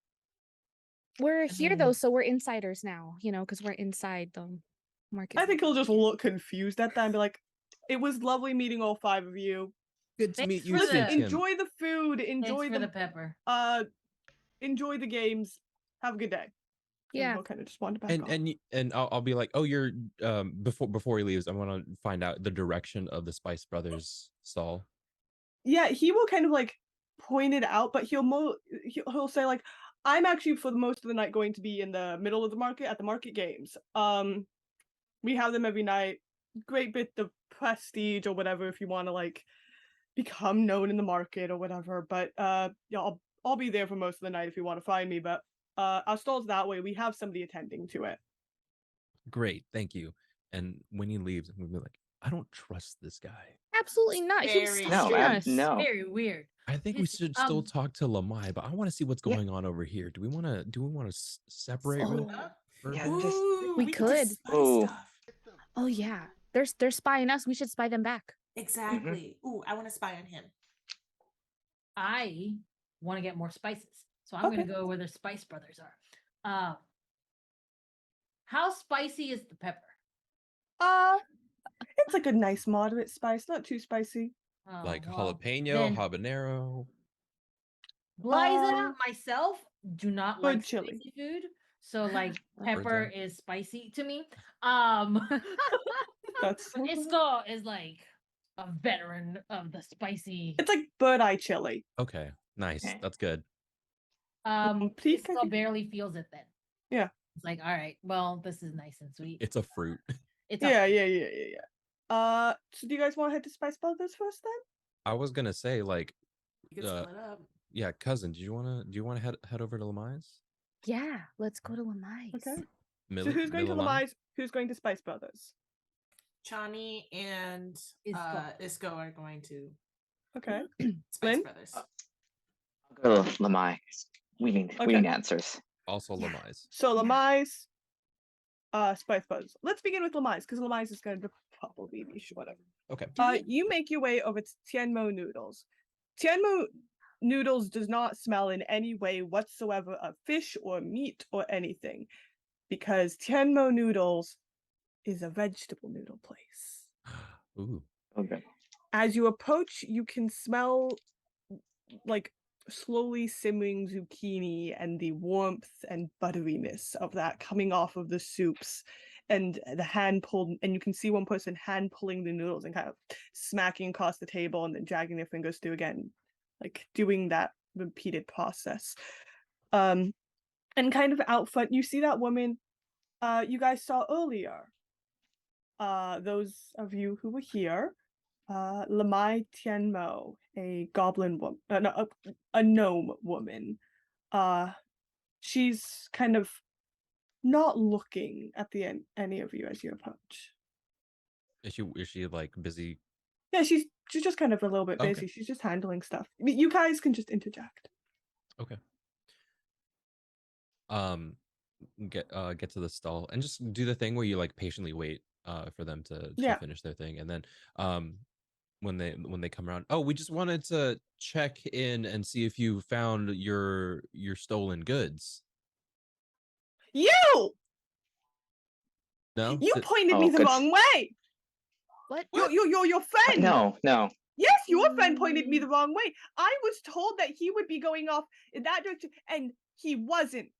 We're I here though, mean- so we're insiders now, because we're inside the market. I think he'll just look confused at that and be like, "It was lovely meeting all 5 of you. Good to Thanks meet for you too, the- Tim. Enjoy the food. Enjoy Thanks for the pepper. enjoy the games. Have a good day." And Yeah. he'll kind of just wander back off. And I'll be like, oh, you're before he leaves, I want to find out the direction of the Spice Brothers stall. Yeah, he will kind of like point it out, but he'll say like, "I'm actually for the most of the night going to be in the middle of the market at the market games. We have them every night. Great bit of prestige or whatever if you want to like become known in the market or whatever. But yeah, I'll be there for most of the night if you want to find me. But our stall's that way. We have somebody attending to it." Great, thank you. And when he leaves, I'm gonna be like, I don't trust this guy. Absolutely not. He was Very No, stalking us. no. Very weird. I think we His- should still talk to Lamai, but I want to see what's Yeah. going on over here. Do we want to separate? real Oh. for a Yeah, bit? just- Ooh, We could could. just spice Oh. stuff. Oh yeah. They're spying us. We should spy them back. Exactly. Ooh, I want to spy on him. I want to get more spices, so I'm Okay. going to go where the Spice Brothers are. How spicy is the pepper? It's like a nice moderate spice, not too spicy. Oh, Like well, jalapeno, then habanero. Liza, myself, do not good like chili. spicy food, so like Oh, pepper okay. is spicy to me. That's But Isco is like a veteran of the spicy. it's like bird eye chili. Okay, nice. Okay. That's good. please Isco can you- barely feels it then. Yeah. It's like, all right, well, this is nice and sweet. It's a fruit. It's a Yeah. So do you guys want to head to Spice Brothers first then? I was gonna say, like, You can split up. yeah, cousin, do you wanna head over to Lamai's? Yeah. Let's go to Lamai's. Okay. Millie, So who's going to Mililani? Lamai's? Who's going to Spice Brothers? Chani and Isco. Isco are going to Okay. Spice Lynn? Brothers. I'll go to Lamai. We need Okay. answers. Also Yeah. Lamai's. So Yeah. Lamai's, Spice Brothers. Let's begin with Lamai's because Lamai's is going to probably be whatever. Okay. You make your way over to Tianmo noodles. Tianmo noodles does not smell in any way whatsoever of fish or meat or anything, because Tianmo noodles is a vegetable noodle place. Ooh. Okay. As you approach, you can smell like slowly simmering zucchini and the warmth and butteriness of that coming off of the soups, and the hand pulled, and you can see one person hand pulling the noodles and kind of smacking across the table and then dragging their fingers through again, like doing that repeated process. And kind of out front, you see that woman you guys saw earlier. Those of you who were here, Lamai Tianmo, a goblin woman, no, a gnome woman. She's kind of not looking at any of you as you approach. Is she like busy? Yeah, she's just kind of a little bit Okay. busy. She's just handling stuff. I mean, you guys can just interject. Okay. Get to the stall and just do the thing where you like patiently wait for them to Yeah. finish their thing, and then when they come around, oh, we just wanted to check in and see if you found your stolen goods. You No? pointed Oh, me the good. wrong way. What? Your friend. No. Yes, your friend pointed me the wrong way. I was told that he would be going off in that direction, and he wasn't.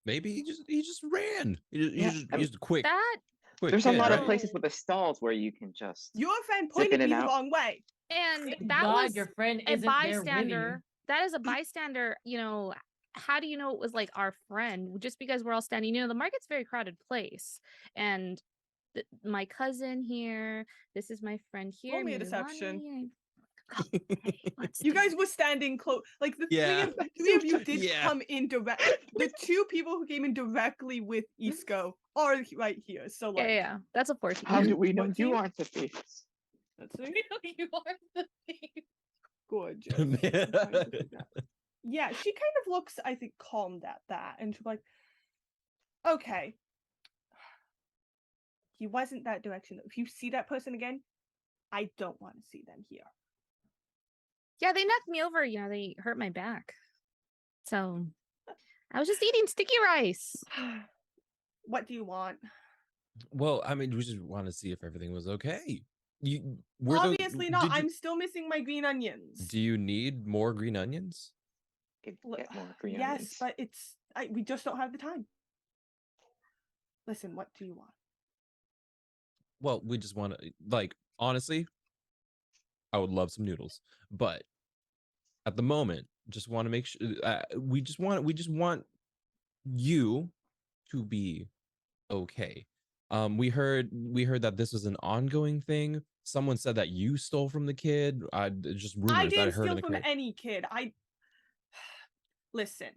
Maybe he just ran. Yeah, He's quick. That There's a kid, lot of right? places with the stalls where you can just. Your friend Zip in pointed me and the out. wrong way. and Thank that God was your friend a isn't there with bystander. you. That is a bystander, how do you know it was like our friend? Just because we're all standing, the market's a very crowded place. And my cousin here, this is my friend here. Roll me a Mililani deception. here. Okay, let's You do guys it. were standing close. Like the Yeah. three of you did Yeah. come in direct. The two people who came in directly with Isco are right here. So like, Yeah. That's a 14. How do we know What you team? aren't the thief? let's see. You are the thief. Gorgeous. I'm trying to figure out. Yeah, she kind of looks, I think, calmed at that, and she's like, "Okay, he wasn't that direction. If you see that person again, I don't want to see them here." Yeah, they knocked me over, they hurt my back. So I was just eating sticky rice. What do you want? Well, I mean, we just want to see if everything was okay. Were Obviously not. Did you, I'm still missing my green onions. do you need more green onions? Get more green Yes, onions. but we just don't have the time. Listen, what do you want? Well, we just want to, like, honestly, I would love some noodles, but at the moment, just want to make sure we just want you to be okay. We heard that this was an ongoing thing. Someone said that you stole from the kid. Just rumors I that I didn't heard in steal the from crowd. any kid. Listen,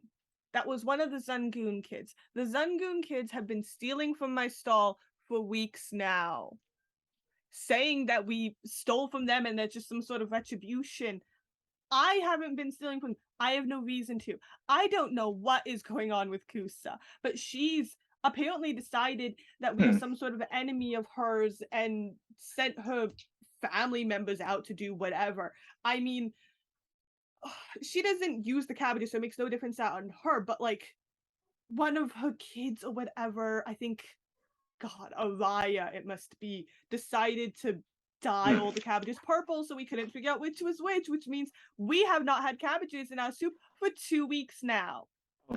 that was one of the Zungoon kids. The Zungoon kids have been stealing from my stall for weeks now, saying that we stole from them and there's just some sort of retribution. I haven't been stealing from. I have no reason to. I don't know what is going on with Kusa, but she's apparently decided that we are some sort of enemy of hers and sent her family members out to do whatever. I mean, she doesn't use the cabbages, so it makes no difference on her, but like one of her kids or whatever, I think, God, Araya, it must be, decided to dye all the cabbages purple so we couldn't figure out which was which means we have not had cabbages in our soup for 2 weeks now.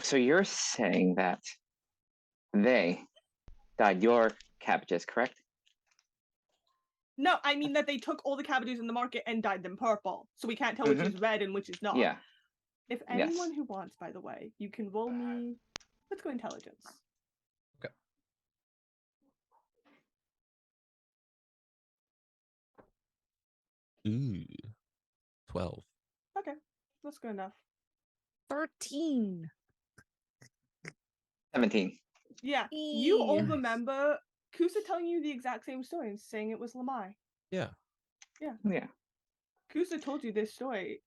So you're saying that they dyed your cabbages, correct? No, I mean that they took all the cabbages in the market and dyed them purple, so we can't tell which is red and which is not. Yeah. If anyone who wants, by the way, you can roll me. Let's go intelligence. Okay. Ooh, 12. Okay, that's good enough. 13. 17. Yeah, you all Yes. remember Kusa telling you the exact same story and saying it was Lamai. Yeah. Yeah. Kusa told you this story.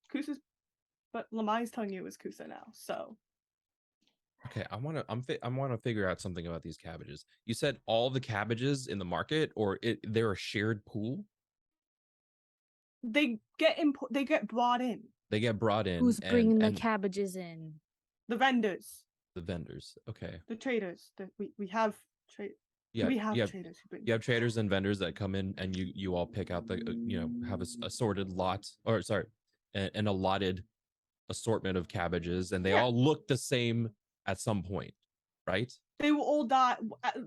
But Lamai's telling you it was Kusa now. So Okay, I want to figure out something about these cabbages. You said all the cabbages in the market, or they're a shared pool? they get brought in. They get brought in. Who's bringing the and cabbages in? The vendors, the vendors. Okay. the traders. We have trade. Yeah. We have you have, traders who bring. you have traders and vendors that come in, and you all pick out the have a assorted lot, or sorry, an allotted assortment of cabbages, and they all look the same at some point, right? They were all dyed.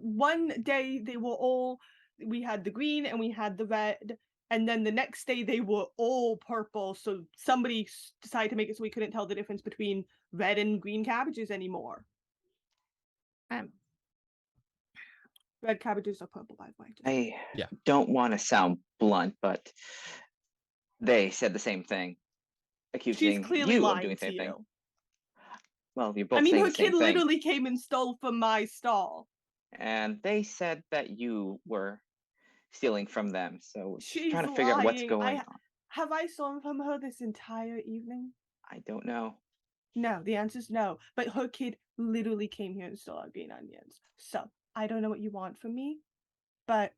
One day they were all. We had the green and we had the red, and then the next day they were all purple. So somebody decided to make it so we couldn't tell the difference between red and green cabbages anymore. Red cabbages are purple, by the way. I don't want to sound blunt, but they said the same thing, accusing She's clearly you of lying doing the to same thing. you. Well, you're both I mean, saying her the same kid thing. literally came and stole from my stall. And they said that you were stealing from them. So She's trying to figure out what's lying. going on. Have I stolen from her this entire evening? I don't know. No, the answer is no. But her kid literally came here and stole our green onions. So I don't know what you want from me, but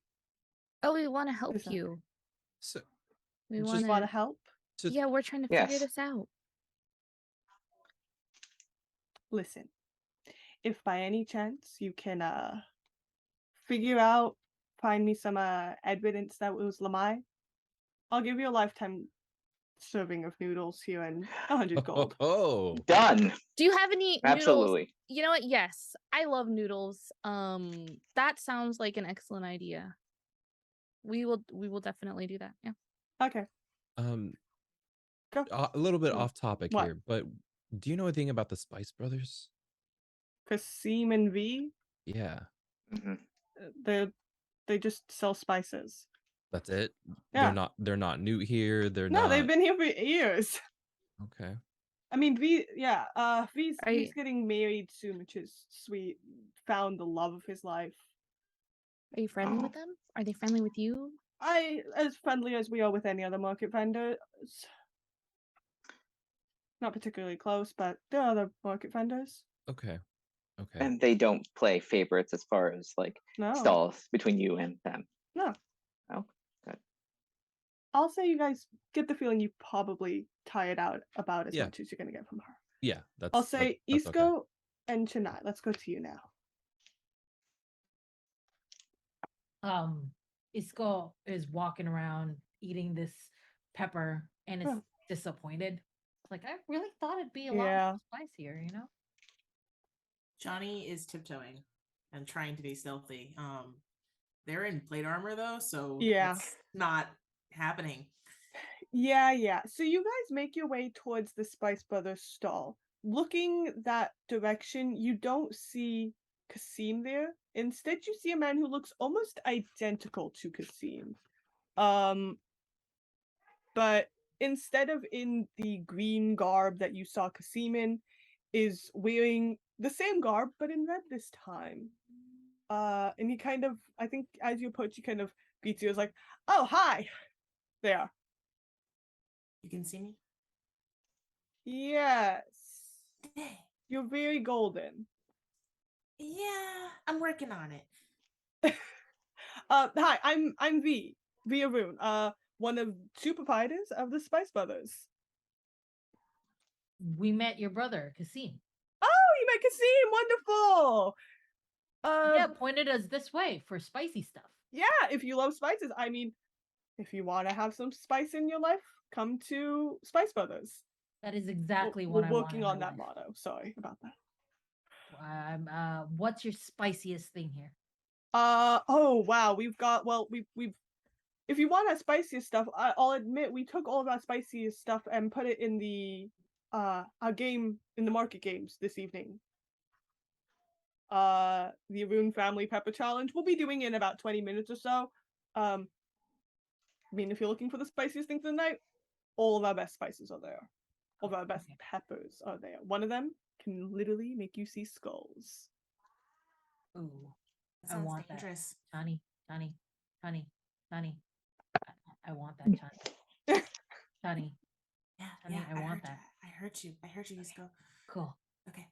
Oh, we want to help Listen. you. So We Just just want want to. to help. Yeah, we're trying to figure Yes. this out. Listen, if by any chance you can figure out, find me some evidence that it was Lamai, I'll give you a lifetime serving of noodles here and 100 gold. Oh, Done. Do you have any noodles? Absolutely. You know what? Yes, I love noodles. That sounds like an excellent idea. We will definitely do that. Yeah. Okay, go. a little bit Mm. off topic What? here, but do you know anything about the Spice Brothers? Kasim and V, Yeah, they just sell spices. that's it. Yeah. They're not new here. They're No, not. they've been here for years. Okay. I mean, V's Are you- getting married soon, which is sweet. Found the love of his life. Are you friendly with them? Are they friendly with you? As friendly as we are with any other market vendors. Not particularly close, but there are other market vendors. Okay. And they don't play favorites as far as like No. stalls between you and them. No. Oh, good. I'll say you guys get the feeling you probably tie it out about as Yeah. much as you're gonna get from her. Yeah, that's. I'll say that's okay. Isco, and Chennai, let's go to you now. Isco is walking around eating this pepper and is disappointed. It's like, I really thought it'd be a lot more spicier, you know? Johnny is tiptoeing and trying to be stealthy. They're in plate armor though, so it's not happening. Yeah. So you guys make your way towards the Spice Brothers stall. Looking that direction, you don't see Kasim there. Instead, you see a man who looks almost identical to Kasim. But instead of in the green garb that you saw Kasim in, is wearing the same garb but in red this time. And he kind of, I think, as you approach, he kind of greets you as like, "Oh, hi, there." You can see me? Yes. Hey. You're very golden. Yeah, I'm working on it. Hi, I'm V Arun, one of two proprietors of the Spice Brothers. We met your brother, Kasim. Oh, you met Kasim, wonderful. Yeah, pointed us this way for spicy stuff. Yeah, if you love spices, I mean, if you want to have some spice in your life, come to Spice Brothers. That is exactly what we're I want. working on that motto. Sorry about that. What's your spiciest thing here? Oh wow, we've if you want our spiciest stuff, I'll admit we took all of our spiciest stuff and put it in the our game in the market games this evening. The Arun Family Pepper Challenge. We'll be doing it in about 20 minutes or so. I mean, if you're looking for the spiciest things of the night, all of our best spices are there. All of our best peppers are there. One of them can literally make you see skulls. Ooh, I want dangerous. That. Johnny. I want that, Johnny. Johnny. Yeah, I want that. I heard you, Isco. Cool. Okay.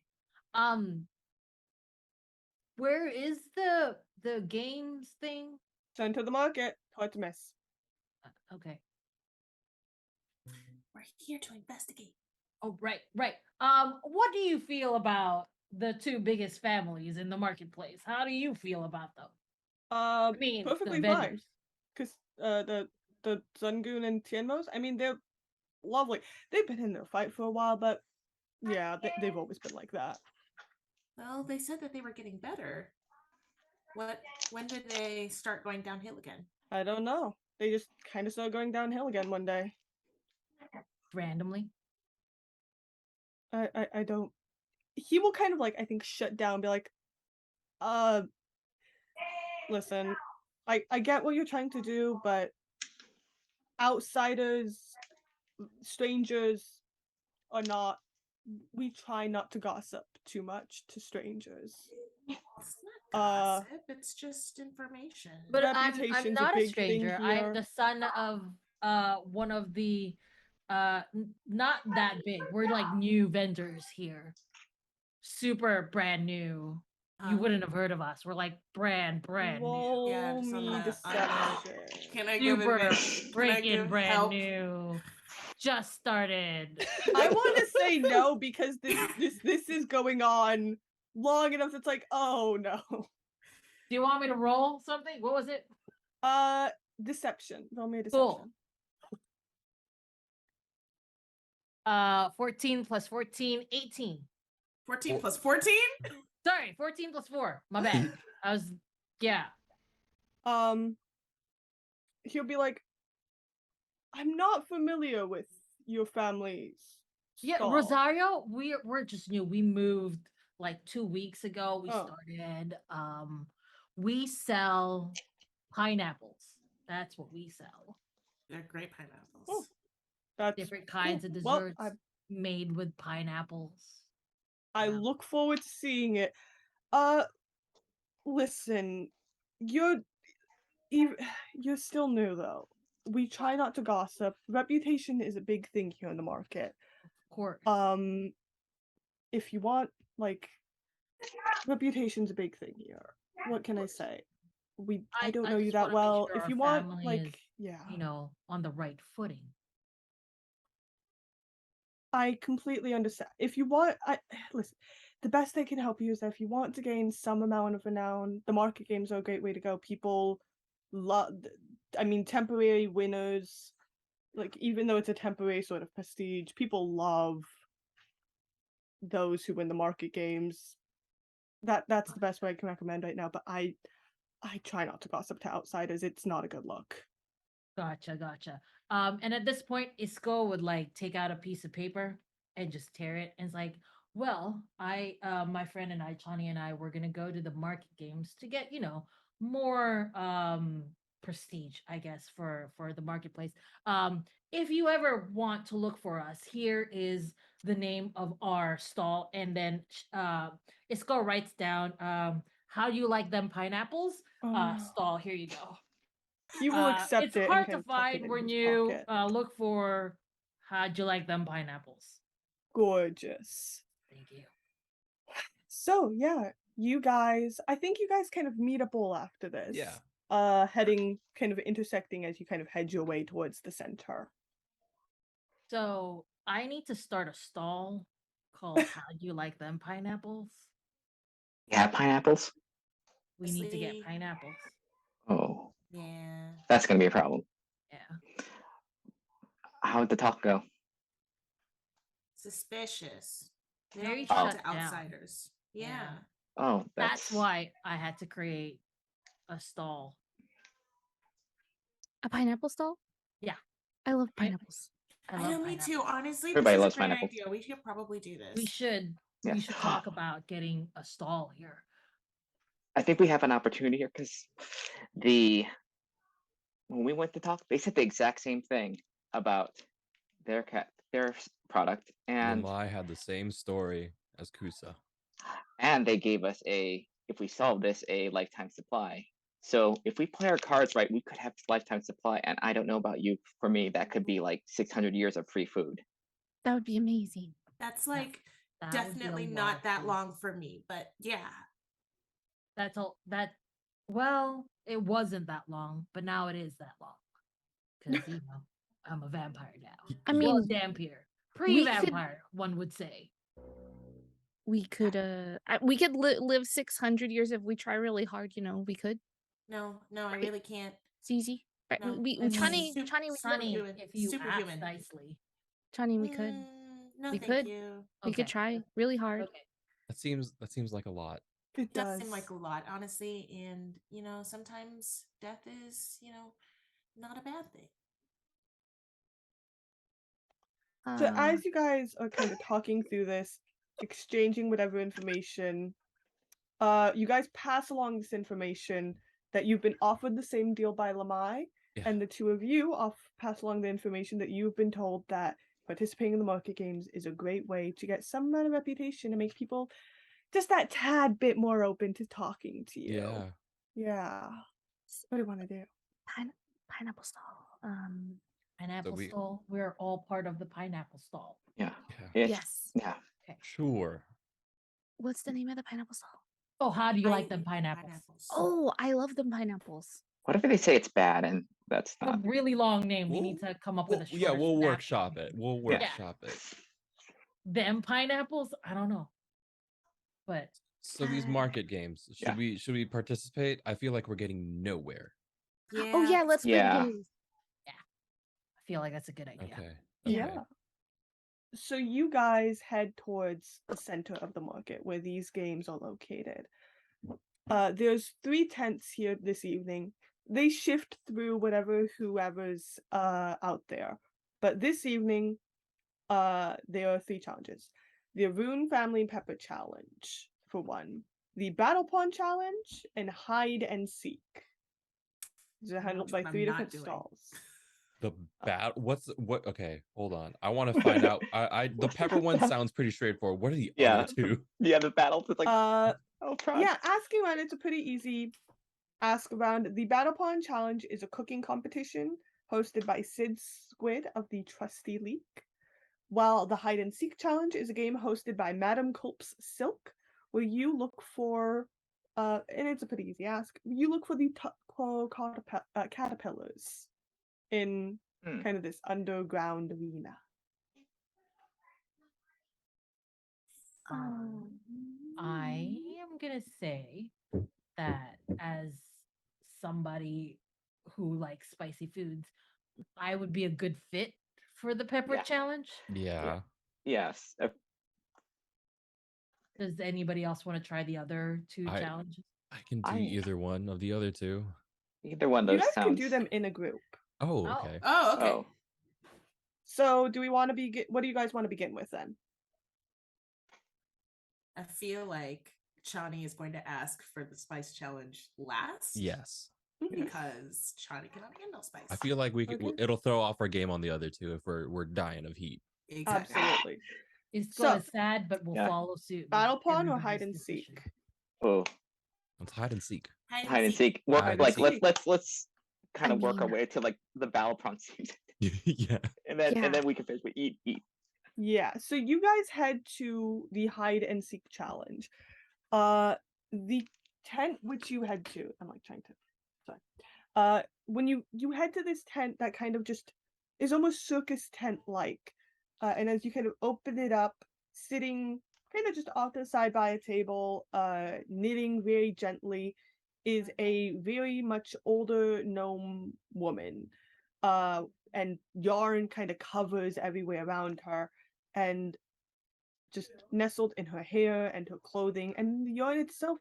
Where is the games thing? Sent to the market. Hard to miss. Okay. We're here to investigate. Oh, right. What do you feel about the two biggest families in the marketplace? How do you feel about them? I mean, perfectly fine. Because the Zungun and Tianmos, I mean, they're lovely. They've been in their fight for a while, but yeah, they've always been like that. Well, they said that they were getting better. When did they start going downhill again? I don't know. They just kind of started going downhill again one day. Randomly? I don't. He will kind of like, I think, shut down, be like, listen, I get what you're trying to do, but outsiders, strangers are not, we try not to gossip too much to strangers. It's not gossip, it's just information. But I'm not a stranger. I'm the son of one of the not that big. We're like new vendors here. Super brand new. You wouldn't have heard of us. We're like brand Roll new. Yeah, me deception. Can I Super give freaking brand help? new. Just started. I want to say no because this is going on long enough. It's like, oh no. Do you want me to roll something? What was it? Deception. Roll me a deception. Cool. 14 plus 14, 18. 14 plus 14? Sorry, 14 plus 4. My bad. Yeah. He'll be like, I'm not familiar with your family's Yeah, stall. Rosario, we're just new. We moved like 2 weeks ago. We started. We sell pineapples. That's what we sell. They're great pineapples. Oh, that's different kinds of desserts made with pineapples. I look forward to seeing it. Listen, you're still new though. We try not to gossip. Reputation is a big thing here in the market. Of course. If you want, like, reputation's a big thing here. What can I say? I don't know you that well. Sure if you want, like, you know, on the right footing. I completely understand. If you want, listen, the best they can help you is that if you want to gain some amount of renown, the market games are a great way to go. People love, temporary winners, like even though it's a temporary sort of prestige, people love those who win the market games. That's the best way I can recommend right now. But I try not to gossip to outsiders. It's not a good look. Gotcha. And at this point, Isco would like take out a piece of paper and just tear it. And it's like, well, my friend and I, Chani and I, were gonna go to the market games to get, more prestige, I guess, for the marketplace. If you ever want to look for us, here is the name of our stall, and then Isco writes down, how do you like them pineapples? Stall, here you go. He will accept It's it and hard kind to of tuck it find in when his you pocket. look for how'd you like them pineapples. Gorgeous. Thank you. So yeah, I think you guys kind of meet up all after this. Yeah. Heading kind of intersecting as you kind of head your way towards the center. So I need to start a stall called how'd you like them pineapples? Yeah, pineapples. We need to get Honestly, pineapples. Oh, yeah. that's gonna be a problem. Yeah. How'd the talk go? Suspicious. They Very don't talk shut to down. outsiders. Yeah. Yeah. Oh, That's why I had to create a stall. A pineapple stall? Yeah. I love Right? pineapples. I love know, me too. pineapples. Honestly, Everybody this is loves a great pineapples. idea. We should probably do this. We should Yes. talk about getting a stall here. I think we have an opportunity here because when we went to talk, they said the exact same thing about their product, and Limlai had the same story as Kusa. they gave us if we solve this, a lifetime supply. So if we play our cards right, we could have lifetime supply. And I don't know about you, for me, that could be like 600 years of free food. That would be amazing. That's like That would be a definitely lot not of that food. long for me, but yeah. That's all well, it wasn't that long, but now it is that long. Because I'm a vampire now. I Well, mean, vampire. we could- Pre-vampire, one would say. we could live 600 years if we try really hard. We could. No, I Right. really can't. It's easy. Right. No, We it's Chani, sup- Chani, we Sunny, superhuman. if you act Superhuman. nicely. Chani, we could. No, We thank could. you. We could Okay. try really hard. Okay. That seems like a lot. It Does does. seem like a lot, honestly, and sometimes death is, not a bad thing. So as you guys are kind of talking through this, exchanging whatever information, you guys pass along this information that you've been offered the same deal by Lamai, Yeah. and the two of you pass along the information that you've been told that participating in the market games is a great way to get some amount of reputation and make people just that tad bit more open to talking to you. Yeah. Yeah. What do you want to do? Pineapple stall. Pineapple we- stall. We're all part of the pineapple stall. Yeah. Yeah. Yes. Yeah. Sure. What's the name of the pineapple stall? Oh, how do you like I them eat pineapples? Oh, I love them pineapples. What if they say it's bad and that's A not? really long name. We We'll- need to come up with a Yeah, short. we'll workshop it. We'll Yeah. workshop it. Them pineapples? I don't know. But So these market games, Yeah. should we participate? I feel like we're getting nowhere. Yeah. Oh yeah, let's play Yeah. games. I feel like that's a good idea. Okay. Yeah. So you guys head towards the center of the market where these games are located. There's 3 tents here this evening. They shift through whoever's out there. But this evening, there are 3 challenges. The Rune Family Pepper Challenge, for one. The Battle Pawn Challenge, and Hide and Seek. These are handled by Which one 3 I'm not different doing. stalls. The what okay, hold on. I want to find out. The pepper one sounds pretty straightforward. What are the Yeah. other two? Yeah, the battles. It's like, Yeah, asking around, it's a pretty easy ask around. The Battle Pawn Challenge is a cooking competition hosted by Sid Squid of the Trusty Leak, while the Hide and Seek Challenge is a game hosted by Madame Culp's Silk, where you look for, and it's a pretty easy ask, you look for the caterpillars in kind of this underground arena. I am gonna say that as somebody who likes spicy foods, I would be a good fit for the pepper Yeah. challenge. Yeah. Yes. Does anybody else want to try the other two I challenges? I can do either one of the other two. Either one of You those guys can sounds. do them in a group. Oh, Oh. okay. Oh, okay. Oh. So do we want to what do you guys want to begin with then? I feel like Chani is going to ask for the spice challenge last. Yes. Because Chani cannot handle spice. I feel like we could, Okay. it'll throw off our game on the other two if we're dying of heat. Exactly. Absolutely. It's So- gonna sad, but we'll Yeah. follow suit. with Battle pawn or everybody's hide and decision. seek? Oh, Let's hide and seek. hide and seek. Work Hide and like seek. let's kind I of work our mean- way to like the battle prompt, Yeah. and Yeah. then we can finish with eat. Yeah. So you guys head to the hide and seek challenge. The tent which you head to, I'm like trying to sorry. When you head to this tent that kind of just is almost circus tent like. And as you kind of open it up, sitting kind of just off to the side by a table, knitting very gently, is a very much older gnome woman. And yarn kind of covers everywhere around her, and just nestled in her hair and her clothing, and the yarn itself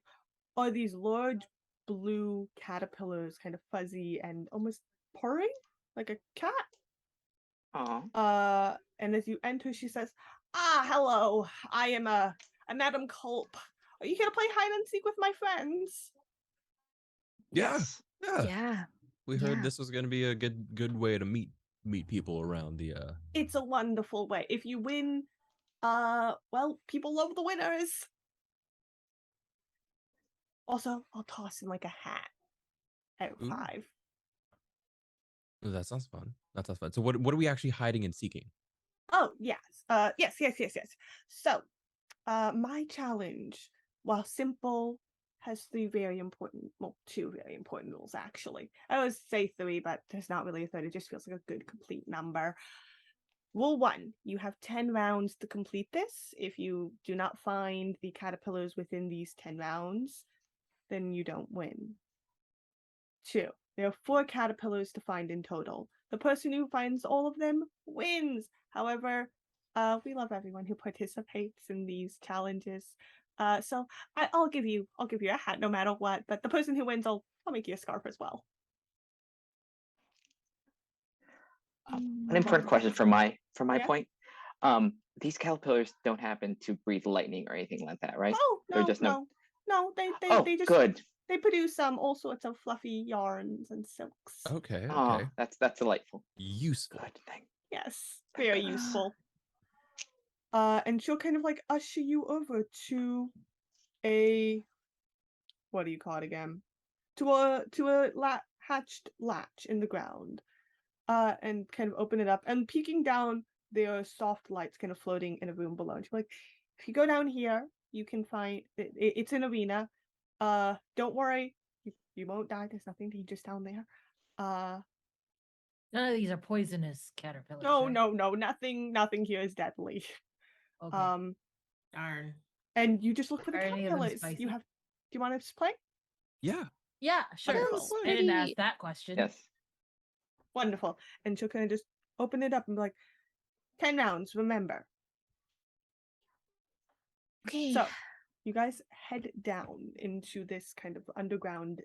are these large blue caterpillars, kind of fuzzy and almost purring like a cat. Oh. And as you enter, she says, "Ah, hello. I am a Madam Culp. Are you here to play hide and seek with my friends?" Yeah. Yes. Yeah. Yeah. We heard Yeah. this was going to be a good way to meet people around the It's a wonderful way. If you win, well, people love the winners. Also, I'll toss in like a hat at Ooh. 5. Oh, that sounds fun. That sounds fun. So what are we actually hiding and seeking? Oh, yes. Yes. So, my challenge, while simple, has 2 very important rules, actually. I always say 3, but there's not really a third. It just feels like a good, complete number. Rule 1, you have 10 rounds to complete this. If you do not find the caterpillars within these 10 rounds, then you don't win. 2, there are 4 caterpillars to find in total. The person who finds all of them wins. However, we love everyone who participates in these challenges. So I'll give you a hat no matter what. But the person who wins, I'll make you a scarf as well. An important question from my Yeah. point. These caterpillars don't happen to breathe lightning or anything like that, right? Oh They're no, just no. They Oh, they just good. they produce all sorts of fluffy yarns and silks. Okay. Oh, Okay. that's delightful. Useful. Good thing. Yes, very useful. And she'll kind of like usher you over to a, what do you call it again? To a hatched latch in the ground. And kind of open it up, and peeking down, there are soft lights kind of floating in a room below. And she's like, if you go down here, you can find it's an arena. Don't worry, you won't die. There's nothing dangerous down there. None of these are poisonous caterpillars. No, right? no, nothing here is deadly. Okay. Darn. And you just look for the Are any of them caterpillars. spicy? Do you want to play? Yeah. Yeah, sure. Wonderful. I didn't ask Pretty- that question. Yes. Wonderful. And she'll kind of just open it up and be like, 10 rounds, remember. Okay. So, you guys head down into this kind of underground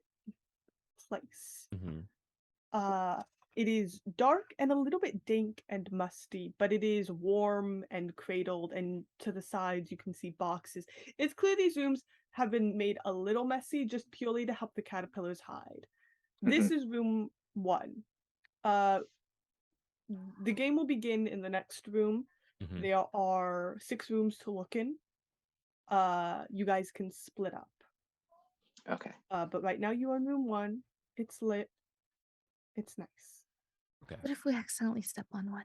place. Hmm. It is dark and a little bit dank and musty, but it is warm and cradled, and to the sides you can see boxes. It's clear these rooms have been made a little messy just purely to help the caterpillars hide. This is room 1. The game will begin in the next room. Hmm. There are 6 rooms to look in. You guys can split up. Okay. But right now you are in room 1. It's lit. It's nice. Okay. What if we accidentally step on one?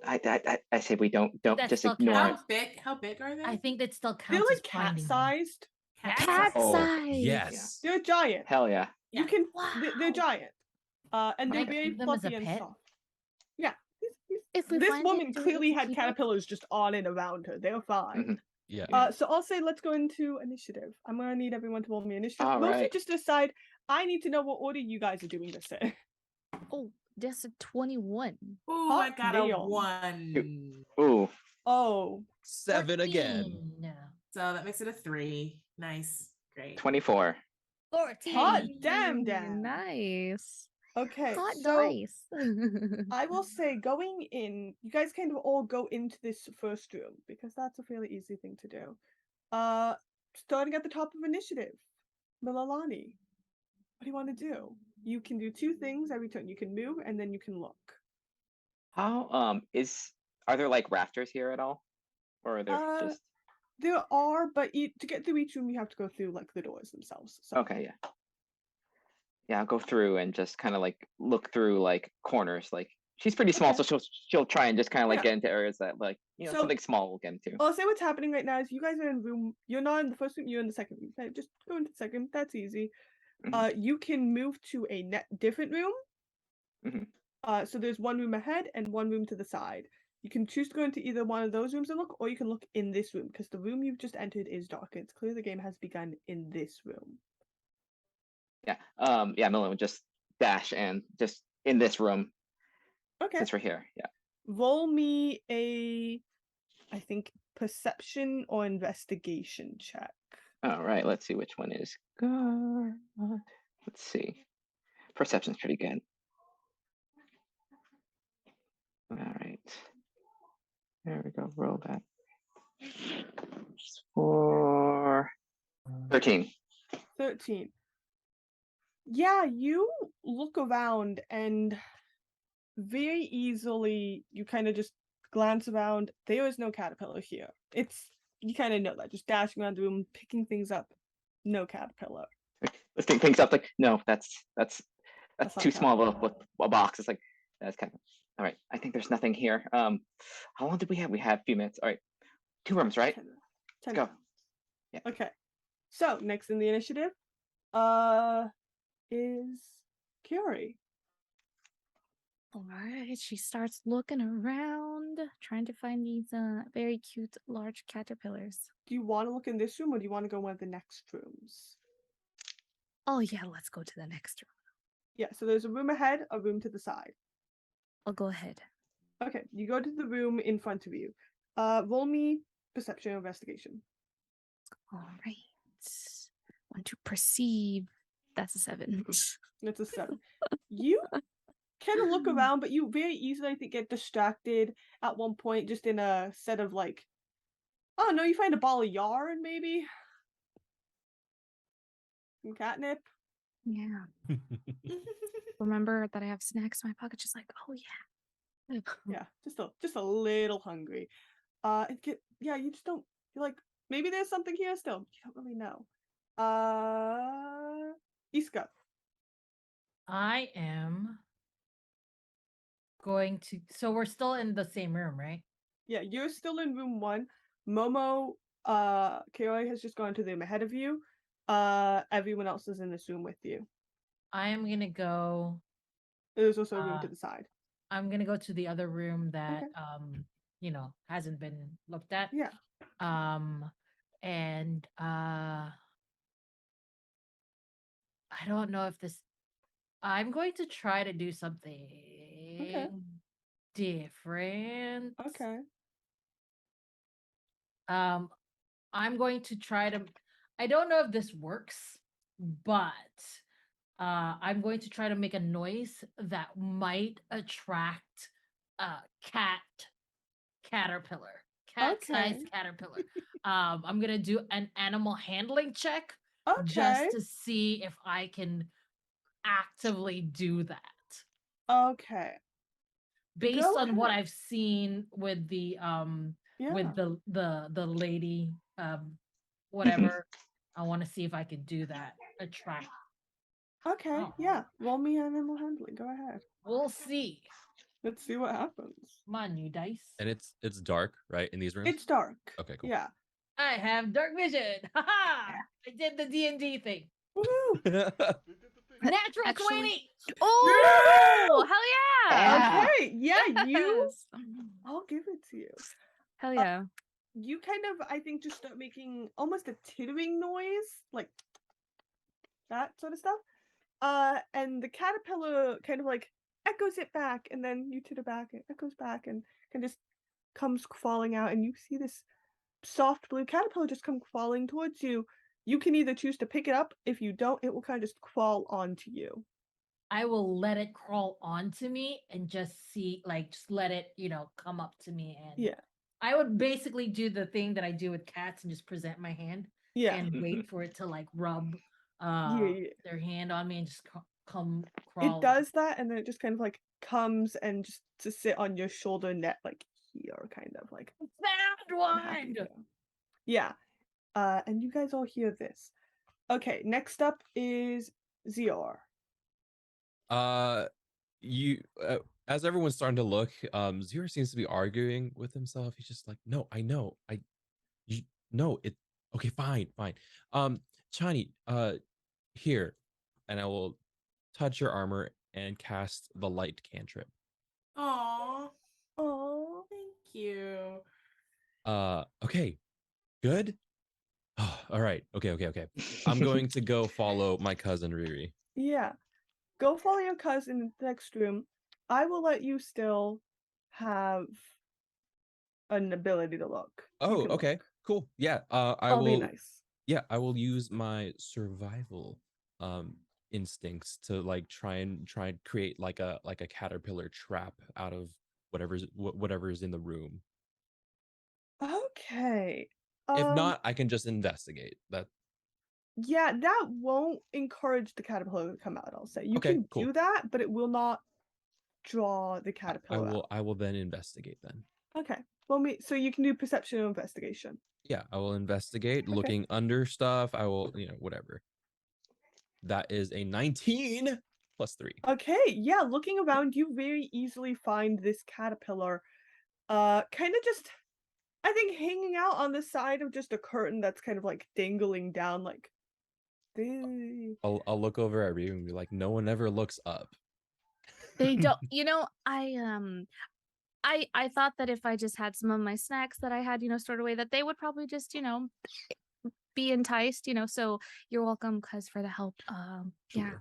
I say we don't That's just still ignore counts. it. How big are they? I think that still They're counts as like finding them. cat-sized. Cat Oh, size. Yes. They're giant. Hell yeah. You Yeah. can. Wow. They're giant. And Can they're I very keep them as a fluffy and pet? soft. Yeah. If we This find it, woman do we clearly get to had keep it? caterpillars just on and around her. They're fine. Yeah. So I'll say let's go into initiative. I'm gonna need everyone to roll me initiative. All Mostly right. just to decide. I need to know what order you guys are doing this in. Oh, that's a 21. Ooh, I Hot got a damn. 1. Ooh. Oh, 7 again. 14. So that makes it a 3. Nice. Great. 24. 14. hot damn, damn. Nice. Okay, Hot so dice. I will say going in, you guys kind of all go into this first room because that's a fairly easy thing to do. Starting at the top of initiative, Mililani, what do you want to do? You can do 2 things every turn. You can move and then you can look. How are there like rafters here at all? Or are there Uh, just There are, but to get through each room, you have to go through like the doors themselves. So okay, yeah. Yeah, I'll go through and just kind of like look through like corners. Like she's pretty small, Okay. so she'll try and just kind of like Yeah. get into areas that like So- something small we'll get into. I'll say what's happening right now is you guys are in room. You're not in the first room. You're in the second room. Okay, just go into the second. That's easy. Mhm. You can move to a different room. Mhm. So there's one room ahead and one room to the side. You can choose to go into either one of those rooms and look, or you can look in this room because the room you've just entered is dark. It's clear the game has begun in this room. Yeah. Yeah, Millen would just dash and just in this room Okay. since we're here. Yeah. Roll me a, I think, perception or investigation check. All right, let's see which one is good. Let's see. Perception's pretty good. All right. There we go. Roll that. For 13. 13. Yeah, you look around and very easily you kind of just glance around. There is no caterpillar here. You kind of know that. Just dashing around the room, picking things up. No caterpillar. Let's take things up. Like, no, that's That's not too small of caterpillar. a box. It's like that's kind of all right. I think there's nothing here. How long did we have? We have a few minutes. All right, 2 rooms, right? 10 go. rounds. Yeah. Okay. So next in the initiative, is Curie. All right, she starts looking around, trying to find these very cute large caterpillars. Do you want to look in this room or do you want to go one of the next rooms? Oh yeah, let's go to the next room. Yeah, so there's a room ahead, a room to the side. I'll go ahead. Okay, you go to the room in front of you. Roll me perception or investigation. All right. Want to perceive. That's a 7. It's a 7. You kind of look around, but you very easily, I think, get distracted at one point, just in a set of like, oh no, you find a ball of yarn, maybe? Some catnip? Yeah. Remember that I have snacks in my pocket, just like, oh yeah. Yeah, just a little hungry. You just don't, you're like, maybe there's something here still. You don't really know. Iska. I am going to. So we're still in the same room, right? Yeah, you're still in room 1. Momo, Kiroi has just gone to the room ahead of you. Everyone else is in this room with you. I am gonna go. There's also a room to the side. I'm gonna go to the other room that Okay. hasn't been looked at. Yeah. And I don't know if this. I'm going to try to do something different. Okay. I'm going to try to. I don't know if this works, but I'm going to try to make a noise that might attract a caterpillar, cat-sized caterpillar. I'm gonna do an animal handling check just Okay. to see if I can actively do that. Okay. Based Go on what ahead. I've seen with the Yeah. with the lady whatever, I want to see if I could do that. Attract. Okay. Oh. Yeah. Roll me animal handling. Go ahead. We'll see. Let's see what happens. Come on, you dice. And it's dark, right, in these rooms? It's dark. Okay, cool. Yeah. I have dark vision. Haha! I did the D&D thing. Woohoo! Natural Actually- 20. Oh, hell yeah! Yeah. Okay. Yeah. You. Yes. I'll give it to you. Hell yeah. you kind of, I think, just start making almost a tittering noise, like that sort of stuff. And the caterpillar kind of like echoes it back, and then you titter back, and it echoes back, and just comes falling out, and you see this soft blue caterpillar just come crawling towards you. You can either choose to pick it up. If you don't, it will kind of just crawl onto you. I will let it crawl onto me and just see, like, just let it, come up to me. And Yeah. I would basically do the thing that I do with cats and just present my hand Yeah. and wait for it to like rub Yeah. their hand on me and just come It crawl. does that, and then it just kind of like comes and just to sit on your shoulder net, like here, kind of like. Found happy one. there. Yeah. And you guys all hear this. Okay, next up is Zior. You as everyone's starting to look, Zero seems to be arguing with himself. He's just like, no, I know, no, it okay, fine. Chani, here, and I will touch your armor and cast the light cantrip. Aw, Oh. thank you. Okay, good. All right, okay. I'm going to go follow my cousin Riri. Yeah. Go follow your cousin in the next room. I will let you still have an ability to look. You Oh, can okay, look. cool. Yeah, I I'll be will. nice. Yeah, I will use my survival instincts to like try and create like a caterpillar trap out of whatever's in the room. Okay. If not, I can just investigate. That Yeah, that won't encourage the caterpillar to come out, I'll say. You okay, can cool. do that, but it will not draw the I caterpillar out. will then investigate then. Okay. Well, so you can do perception or investigation. Yeah, I will investigate, Okay. looking under stuff. I will, whatever. That is a 19 plus 3. Okay, yeah, looking around, you very easily find this caterpillar, kind of just, I think, hanging out on the side of just a curtain that's kind of like dangling down, like. I'll look over at Ryu and be like, no one ever looks up. They don't, I thought that if I just had some of my snacks that I had, stored away, that they would probably just, be enticed, so you're welcome, cuz, for the help. Yeah. Sure.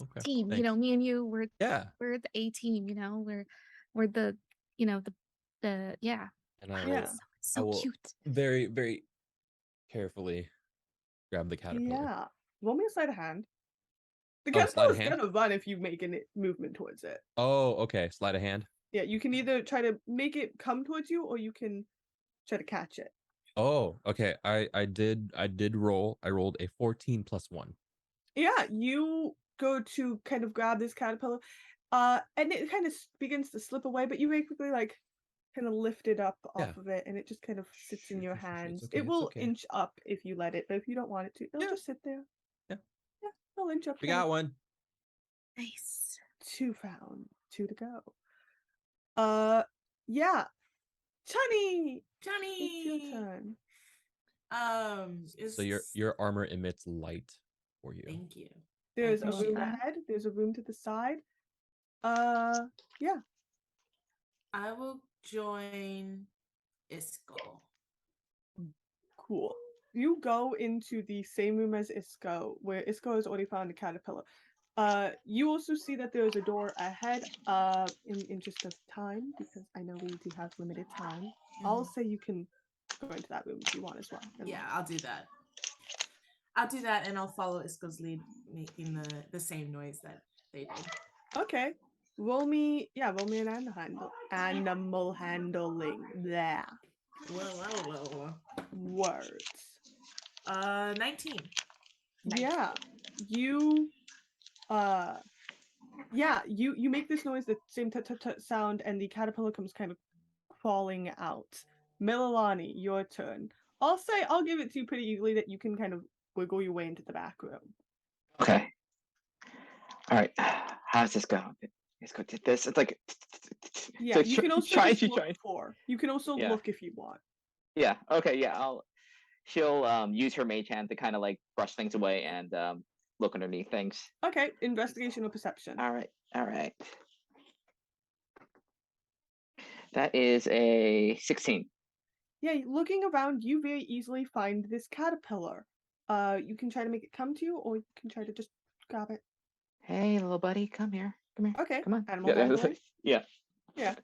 Okay. Team, Thanks. me and you, we're Yeah. the A team, we're the, yeah. And I Yeah. will, So cute. very, very carefully grab the caterpillar. Yeah. Roll me a sleight of hand. The Oh, sleight of caterpillar's hand? gonna run if you make a movement towards it. Oh, okay. Sleight of hand. Yeah, you can either try to make it come towards you, or you can try to catch it. Oh, okay. I did roll. I rolled a 14 plus 1. Yeah, you go to kind of grab this caterpillar, and it kind of begins to slip away, but you very quickly like kind of lift it up off of it, and it just kind of sits in your Sure. hands. It's okay, It will okay. inch up if you let it, but if you don't want it to, it'll just sit there. Yeah. Yeah, it'll inch up. We got one. Nice. 2 found, 2 to go. Yeah. Chani, it's your Johnny. turn. So your armor emits light for you. Thank you. There's a appreciate room that. ahead. There's a room to the side. Yeah. I will join Iskall. Cool. You go into the same room as Isco, where Isco has already found a caterpillar. You also see that there is a door ahead. In the interest of time, because I know we do have limited time, I'll say you can go into that room if you want as well. Yeah, I'll do that. And I'll follow Isko's lead, making the same noise that they did. Okay. Roll me an animal handling. There. Whoa. Words. 19. Yeah. You you make this noise, the same tut sound, and the caterpillar comes kind of crawling out. Mililani, your turn. I'll give it to you pretty easily that you can kind of wiggle your way into the back room. Okay. All right. How's this go? Let's go to this. It's like. Yeah, so you can also just look for. You can also look if you want. Yeah. Okay. Yeah. She'll use her mage hand to kind of like brush things away and look underneath things. Okay. Investigation or perception. All right. That is a 16. Yeah, looking around, you very easily find this caterpillar. You can try to make it come to you, or you can try to just grab it. Hey, little buddy, come here. Come here. Okay, Come on. animal handling. Yeah. Yeah.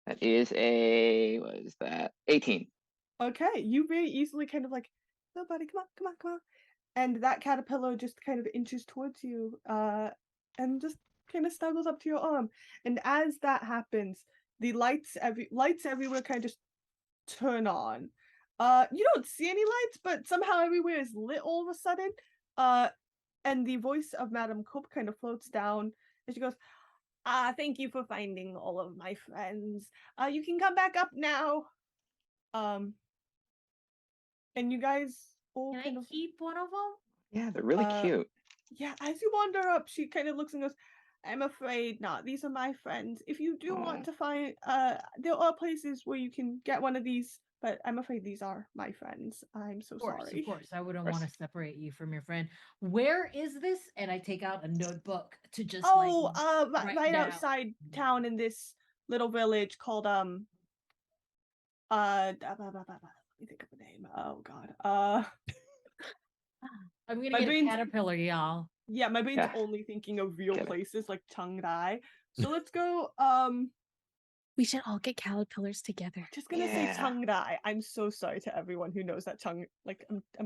That is a, what is that? 18. Okay, you very easily kind of like, little buddy, come on, come on, come on. And that caterpillar just kind of inches towards you, and just kind of snuggles up to your arm. And as that happens, the lights everywhere kind of just turn on. You don't see any lights, but somehow everywhere is lit all of a sudden. And the voice of Madame Cope kind of floats down, and she goes, thank you for finding all of my friends. You can come back up now. And you guys all Can kind I of keep one of them? Yeah, they're really cute. yeah, as you wander up, she kind of looks and goes, I'm afraid not. These are my friends. If you do Aw. want to find there are places where you can get one of these, but I'm afraid these are my friends. I'm so sorry. Of course. I wouldn't course. want to separate you from your friend. Where is this? And I take out a notebook to just write right down. outside town in this little village called let me think of the name. Oh god. I'm gonna my get a brain's- caterpillar, y'all. Yeah, my brain's Yeah. only thinking of real Get it. places like Chiang Rai. So let's go We should all get caterpillars together. just gonna say Yeah. Chiang Rai. I'm so sorry to everyone who knows that I'm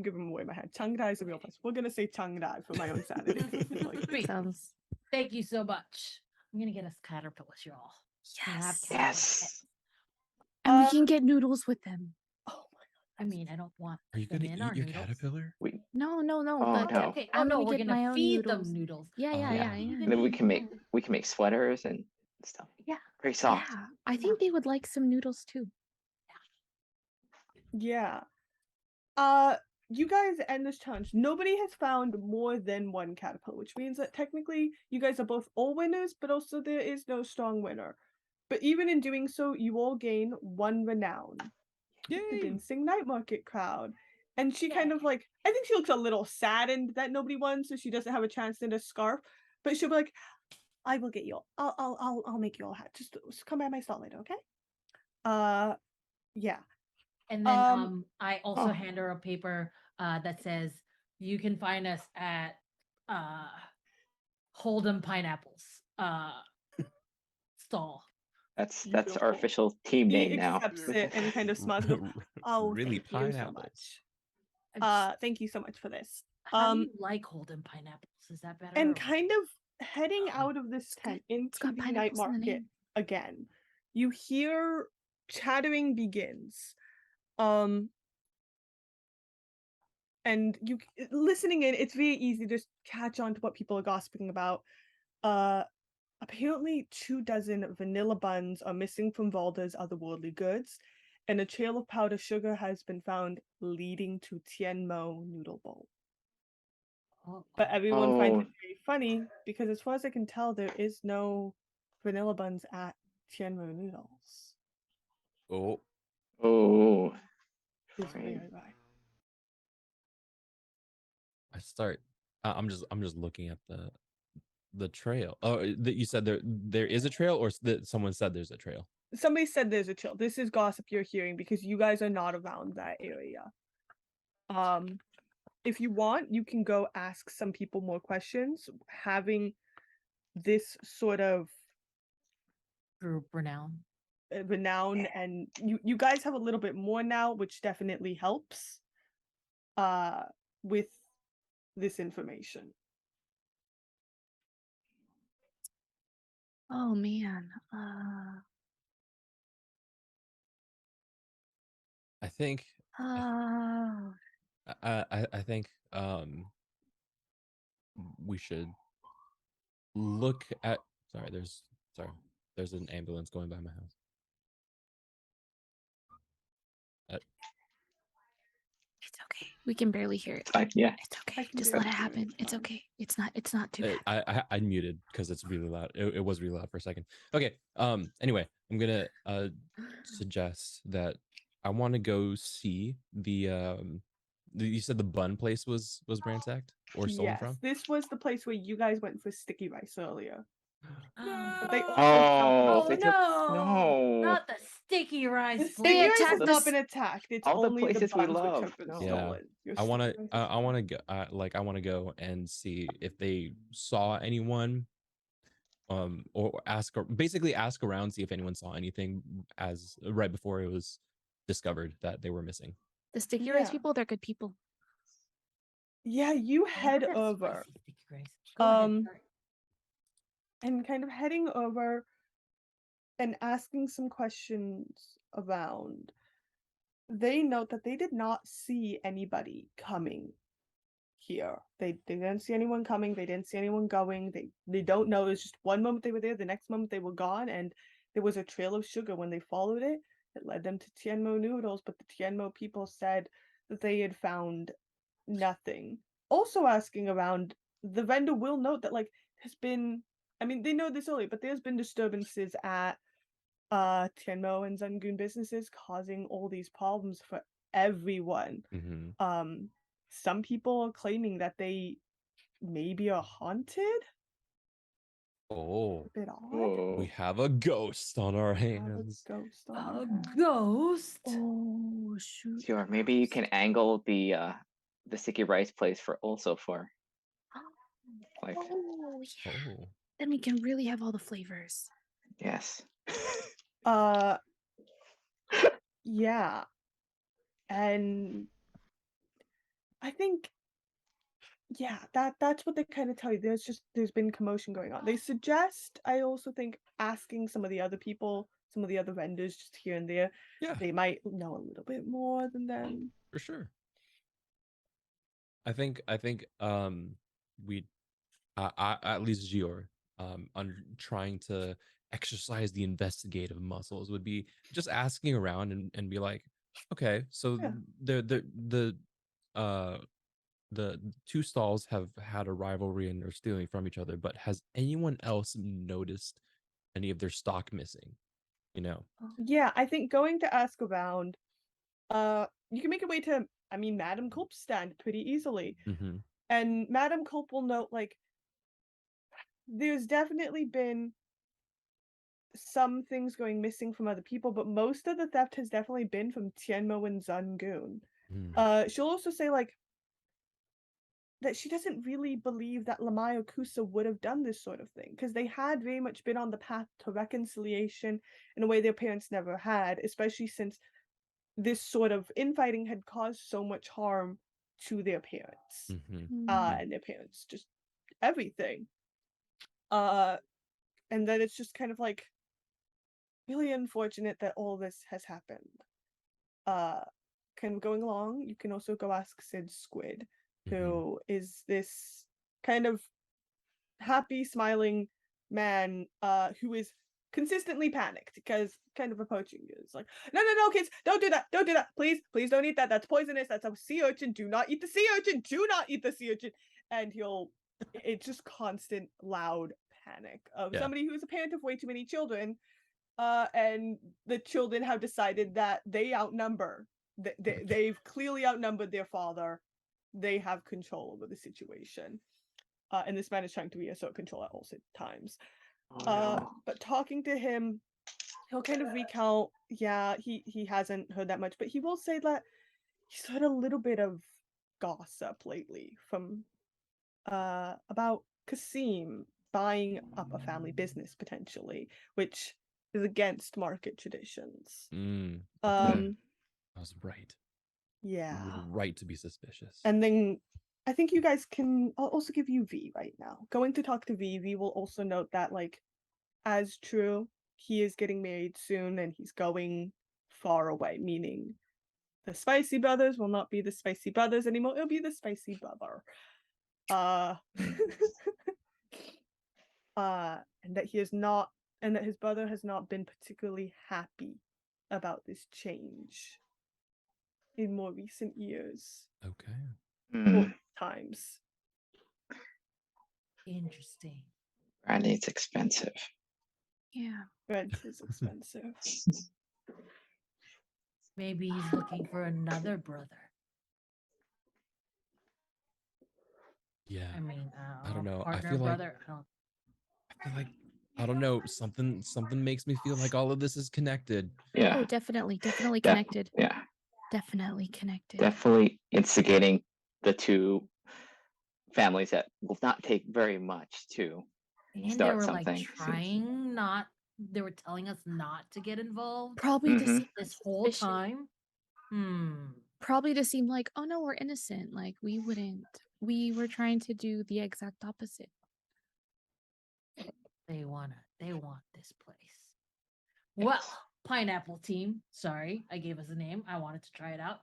giving away my head. Chiang Rai is a real place. We're gonna say Chiang Rai for my own sanity. Sweet. Sounds. Thank you so much. I'm gonna get us caterpillars, y'all. We have Yes. caterpillar Yes. pets. And we can get noodles with them. Oh I mean, I don't want Are you them gonna in eat our your noodles. caterpillar? No. Oh, But no. Okay. Oh I'm no, gonna we're get gonna my own feed noodles. them noodles. Yeah. And then we can make sweaters and stuff. Yeah. Very soft. Yeah. I think they would like some noodles too. yeah. You guys end this challenge. Nobody has found more than one caterpillar, which means that technically you guys are both all winners, but also there is no strong winner. But even in doing so, you all gain 1 renown. The Yay! Dinsing Night Market crowd. And she kind of like, I think she looks a little saddened that nobody won, so she doesn't have a chance in a scarf. But she'll be like, I will get you all. I'll make you all a hat. Just come by my stall later, okay? Yeah. And then I also Oh. hand her a paper that says you can find us at Hold'em Pineapples stall. That's our Beautiful. official team He name now. accepts it and kind of smiles. and goes, Oh, Really thank you so pineapples. much. I'm just- Thank you so much for this. How do you like Hold'em Pineapples? Is that better? And or- kind of heading out of this got- tent into got the night pineapples in the market name. again, you hear chattering begins. And you listening in, it's very easy to just catch on to what people are gossiping about. Apparently 24 vanilla buns are missing from Valda's otherworldly goods, and a trail of powdered sugar has been found leading to Tianmo Noodle Bowl. But everyone finds it very funny because, as far as I can tell, there is no vanilla buns at Tianmo Noodles. Oh, Oh. It's very Frame. right. I start. I'm just looking at the trail. Oh, you said there is a trail, or that someone said there's a trail. Somebody said there's a trail. This is gossip you're hearing because you guys are not around that area. If you want, you can go ask some people more questions. Having this sort of Group renown. renown, and you guys have a little bit more now, which definitely helps with this information. Oh man. I think. I think we should look at. There's an ambulance going by my house. It's okay. We can barely hear it. It's fine. Yeah. It's okay. can Just do let it. it happen. It's okay. It's not too bad. I muted because it's really loud. It was really loud for a second. Okay. Anyway, I'm gonna suggest that I want to go see the you said the bun place was ransacked or stolen Yes, from. this was the place where you guys went for sticky rice earlier. But they also Oh, Oh they took no! no. Not the sticky rice. The They sticky rice attacked has the not s- been attacked. It's all the only the places we buns which love. have been No. Yeah. stolen. Your I want to sticky rice I is want to go I want to go and see if they saw anyone or basically ask around, see if anyone saw anything as right before it was discovered that they were missing. The sticky rice Yeah. people, they're good people. Yeah, you I head love that over. spicy sticky rice. Go ahead. Sorry. And kind of heading over and asking some questions around. They note that they did not see anybody coming here. They didn't see anyone coming. They didn't see anyone going. They don't know. It's just one moment they were there, the next moment they were gone, and there was a trail of sugar when they followed it. It led them to Tianmo noodles, but the Tianmo people said that they had found nothing. Also asking around, the vendor will note that there's been, I mean, they know this early, but there's been disturbances at Tianmo and Zangun businesses causing all these problems for everyone. Mm-hmm. Some people are claiming that they maybe are haunted. Oh, A bit odd. Oh. we have a ghost on our Have a hands. ghost on A our hands. ghost. Oh shoot. Sure, maybe you can angle the sticky rice place for like Oh yeah. Oh. Then we can really have all the flavors. yes. Yeah. And I think that's what they kind of tell you. There's been commotion going on. They suggest, I also think, asking some of the other people, some of the other vendors just here and there. Yeah, They might know a little bit more than them. for sure. I think we at least Gior on trying to exercise the investigative muscles would be just asking around and be like, okay, so Yeah. uh the two stalls have had a rivalry and are stealing from each other, but has anyone else noticed any of their stock missing? You know? Yeah, I think going to ask around, you can make your way to, I mean, Madame Culp's stand pretty easily. Mm-hmm. And Madame Culp will note, there's definitely been some things going missing from other people, but most of the theft has definitely been from Tianmo and Zangun. She'll also say, that she doesn't really believe that Lamai or Kusa would have done this sort of thing, because they had very much been on the path to reconciliation in a way their parents never had, especially since this sort of infighting had caused so much harm to their parents. Mm-hmm. And their parents, just everything. And then it's just kind of really unfortunate that all this has happened. Kind of going along, you can also go ask Sid Squid, who is this kind of happy, smiling man who is consistently panicked because kind of approaching you. It's like, no, kids, don't do that, please don't eat that, that's poisonous, that's a sea urchin, do not eat the sea urchin, and it's just constant loud panic of somebody who's a parent of way too many children, and the children have decided that they outnumber, they've clearly outnumbered their father, they have control over the situation. And this man is trying to reassert control at all times. But talking to him, he'll kind of recount, he hasn't heard that much, but he will say that he's heard a little bit of gossip lately from about Kasim buying up a family business potentially, which is against market traditions. Okay. I was right. Yeah. You were right to be suspicious. And then I think you guys can, I'll also give you V right now. Going to talk to V, V will also note that, as true, he is getting married soon and he's going far away, meaning the Spicy Brothers will not be the Spicy Brothers anymore. It'll be the Spicy Brother. And that he is not, and that his brother has not been particularly happy about this change in more recent years. Okay. Or times. Interesting. Brandy's expensive. Yeah. Rent is expensive. Maybe he's looking for another brother. Yeah. I mean, I don't know. Partner, I feel brother. like I don't know, something makes me feel like all of this is connected. Yeah. Oh, definitely Def- connected. yeah. Definitely connected. Definitely instigating the two families that will not take very much to And they start were like something. trying not. They were telling us not to get involved Probably to Mhm. seem this whole suspicious. time. Probably to seem like, oh no, we're innocent. Like we wouldn't. We were trying to do the exact opposite. They want this place. Well, Pineapple Team. Sorry, I gave us a name. I wanted to try it out.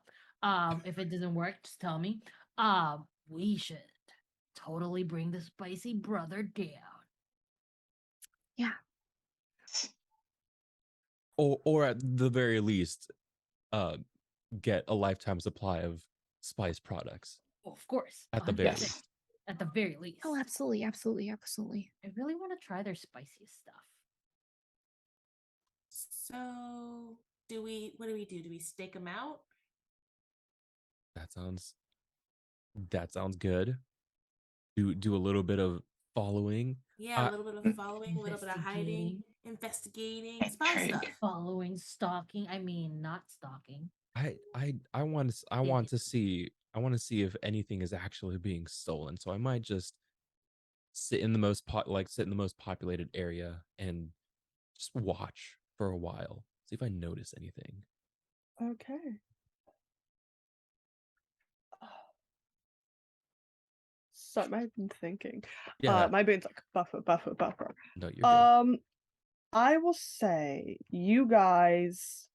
If it doesn't work, just tell me. We should totally bring the spicy brother down. Yeah. Or at the very least, get a lifetime supply of spice products. Oh, of course. At the very 100%. least. At the very least. Oh, absolutely, absolutely, absolutely. I really want to try their spiciest stuff. So, what do we do? Do we stake them out? That sounds good. Do a little bit of following. Yeah, a little bit of following, a little bit of hiding, investigating, spy Intrigue. stuff. Following, stalking. I mean, not stalking. I want to see if anything is actually being stolen. So I might just sit in the most populated area and just watch for a while. See if I notice anything. Okay. So I've been thinking. Yeah. My brain's like buffer. No, you're good. I will say you guys.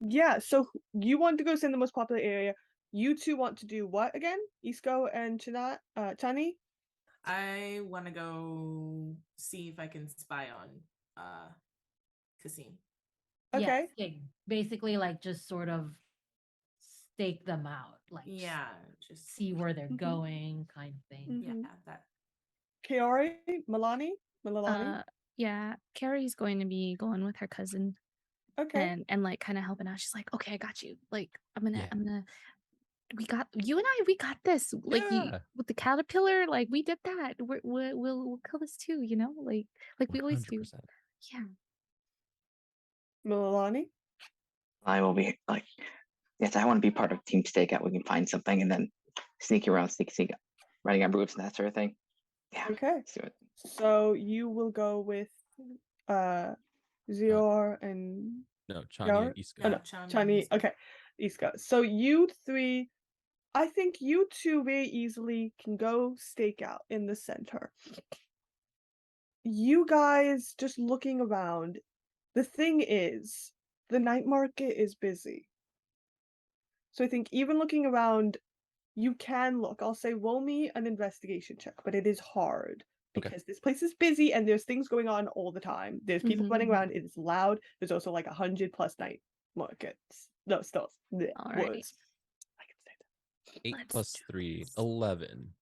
Yeah, so you want to go stay in the most popular area. You two want to do what again? Isco and Chani? I want to go see if I can spy on Kasim. Okay. Yes, basically, like just sort of stake them out, like Yeah, just see where they're Mhm. going, kind of thing. yeah, Mhm. that. Kaori? Milani? Yeah, Carrie's going to be going with her cousin Okay. and like kind of helping out. She's like, okay, I got you. Like Yeah. we got you and I, we got this. Like you Yeah. with the caterpillar, like we did that. We'll kill this too, you know, like we always do. 100%. Yeah. Milani? I will be like, yes, I want to be part of Team Stakeout. We can find something and then sneak around, sneak, riding on roofs and that sort of thing. Yeah. Okay. Let's do it. So you will go with Zior and No, Chani Yaor? and Isco. Oh no, Chani. Okay. Isco. So you three, I think you two very easily can go stake out in the center. You guys just looking around. The thing is, the night market is busy. So I think even looking around, you can look. I'll say roll me an investigation check, but it is hard Okay. because this place is busy and there's things going on all the time. There's people running Mhm. around. It is loud. There's also like 100+ night markets. No, still Alrighty. words. I can say that. 8 Let's plus do 3, this. 11.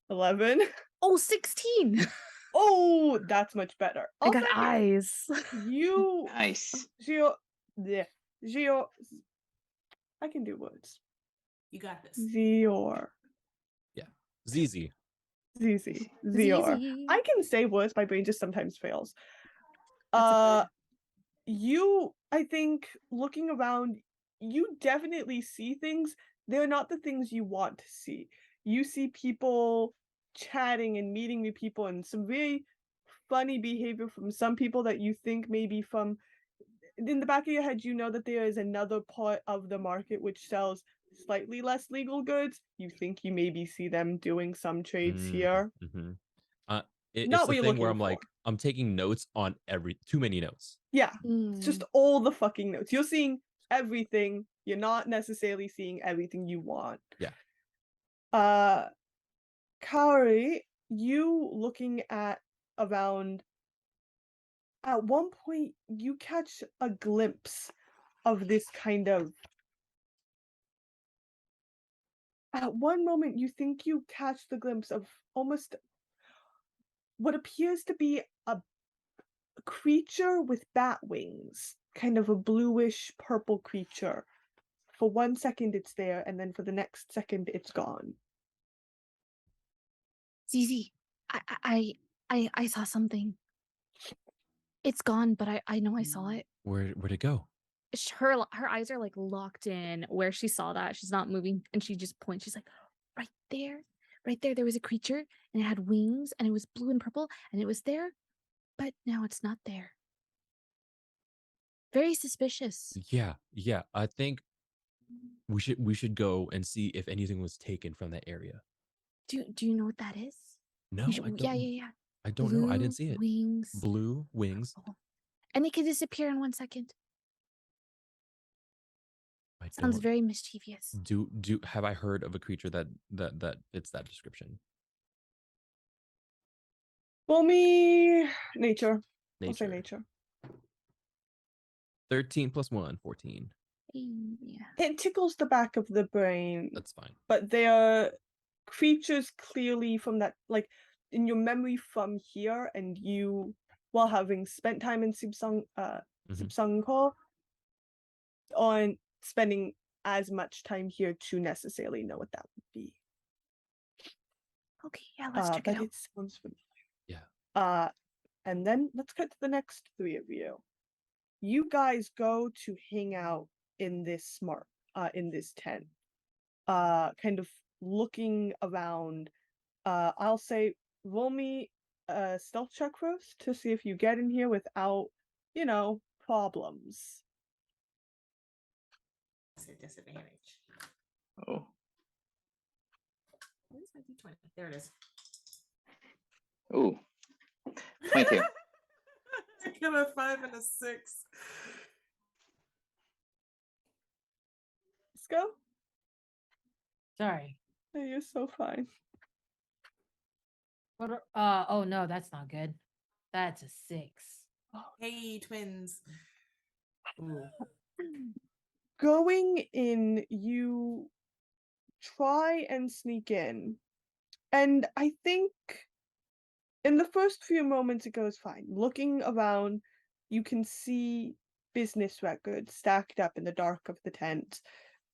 11. Oh, 16. Oh, that's much better. I I'll got say eyes. you, Nice. Gio, I can do words. You got this. Zior. ZZ. Zior. Zizi. I can say words, my brain just sometimes fails. That's You, I think, looking around, you definitely see things. They're not the things you want to see. You see people chatting and meeting new people and some very funny behavior from some people that you think maybe from in the back of your head, you know that there is another part of the market which sells slightly less legal goods. You think you maybe see them doing some trades here. Mm-hmm. Not It's what the you're thing where looking I'm like, for. I'm taking notes on too many notes. Yeah, it's just all the fucking notes. You're seeing everything. You're not necessarily seeing everything you want. Yeah. Kaori, you looking at around. At one point, you catch a glimpse of this kind of. At one moment, you think you catch the glimpse of almost what appears to be a creature with bat wings, kind of a bluish purple creature. For 1 second, it's there, and then for the next second, it's gone. Zizi. I saw something. It's gone, but I know I saw it. Where'd it go? Her eyes are like locked in where she saw that. She's not moving, and she just points. She's like, right there, right there. There was a creature, and it had wings, and it was blue and purple, and it was there, but now it's not there. Very suspicious. Yeah. I think we should go and see if anything was taken from that area. Do you know what that is? No, You should, I don't. yeah. I don't know. I Blue didn't see it. wings, Blue wings. purple. And they can disappear in 1 second. I Sounds don't. very mischievous. Do have I heard of a creature that fits that description? Roll me nature. I'll say nature. 13 plus 1, 14. Yeah. It tickles the back of the brain, That's fine. but they are creatures clearly from that, like in your memory from here, and you, while having spent time in Sibsangko, aren't spending as much time here to necessarily know what that would be. Okay, yeah, let's check it But out. it sounds familiar. Yeah. And then let's cut to the next three of you. You guys go to hang out in this tent, kind of looking around. I'll say roll me a stealth check first to see if you get in here without, problems. It's a disadvantage. Oh. Where's my D20? There it is. Ooh. 22. I got a 5 and a 6. Let's go. Sorry. Hey, you're so fine. What? Oh no, that's not good. That's a 6. Hey, twins. Ooh. Going in, you try and sneak in. And I think in the first few moments it goes fine. Looking around, you can see business records stacked up in the dark of the tent,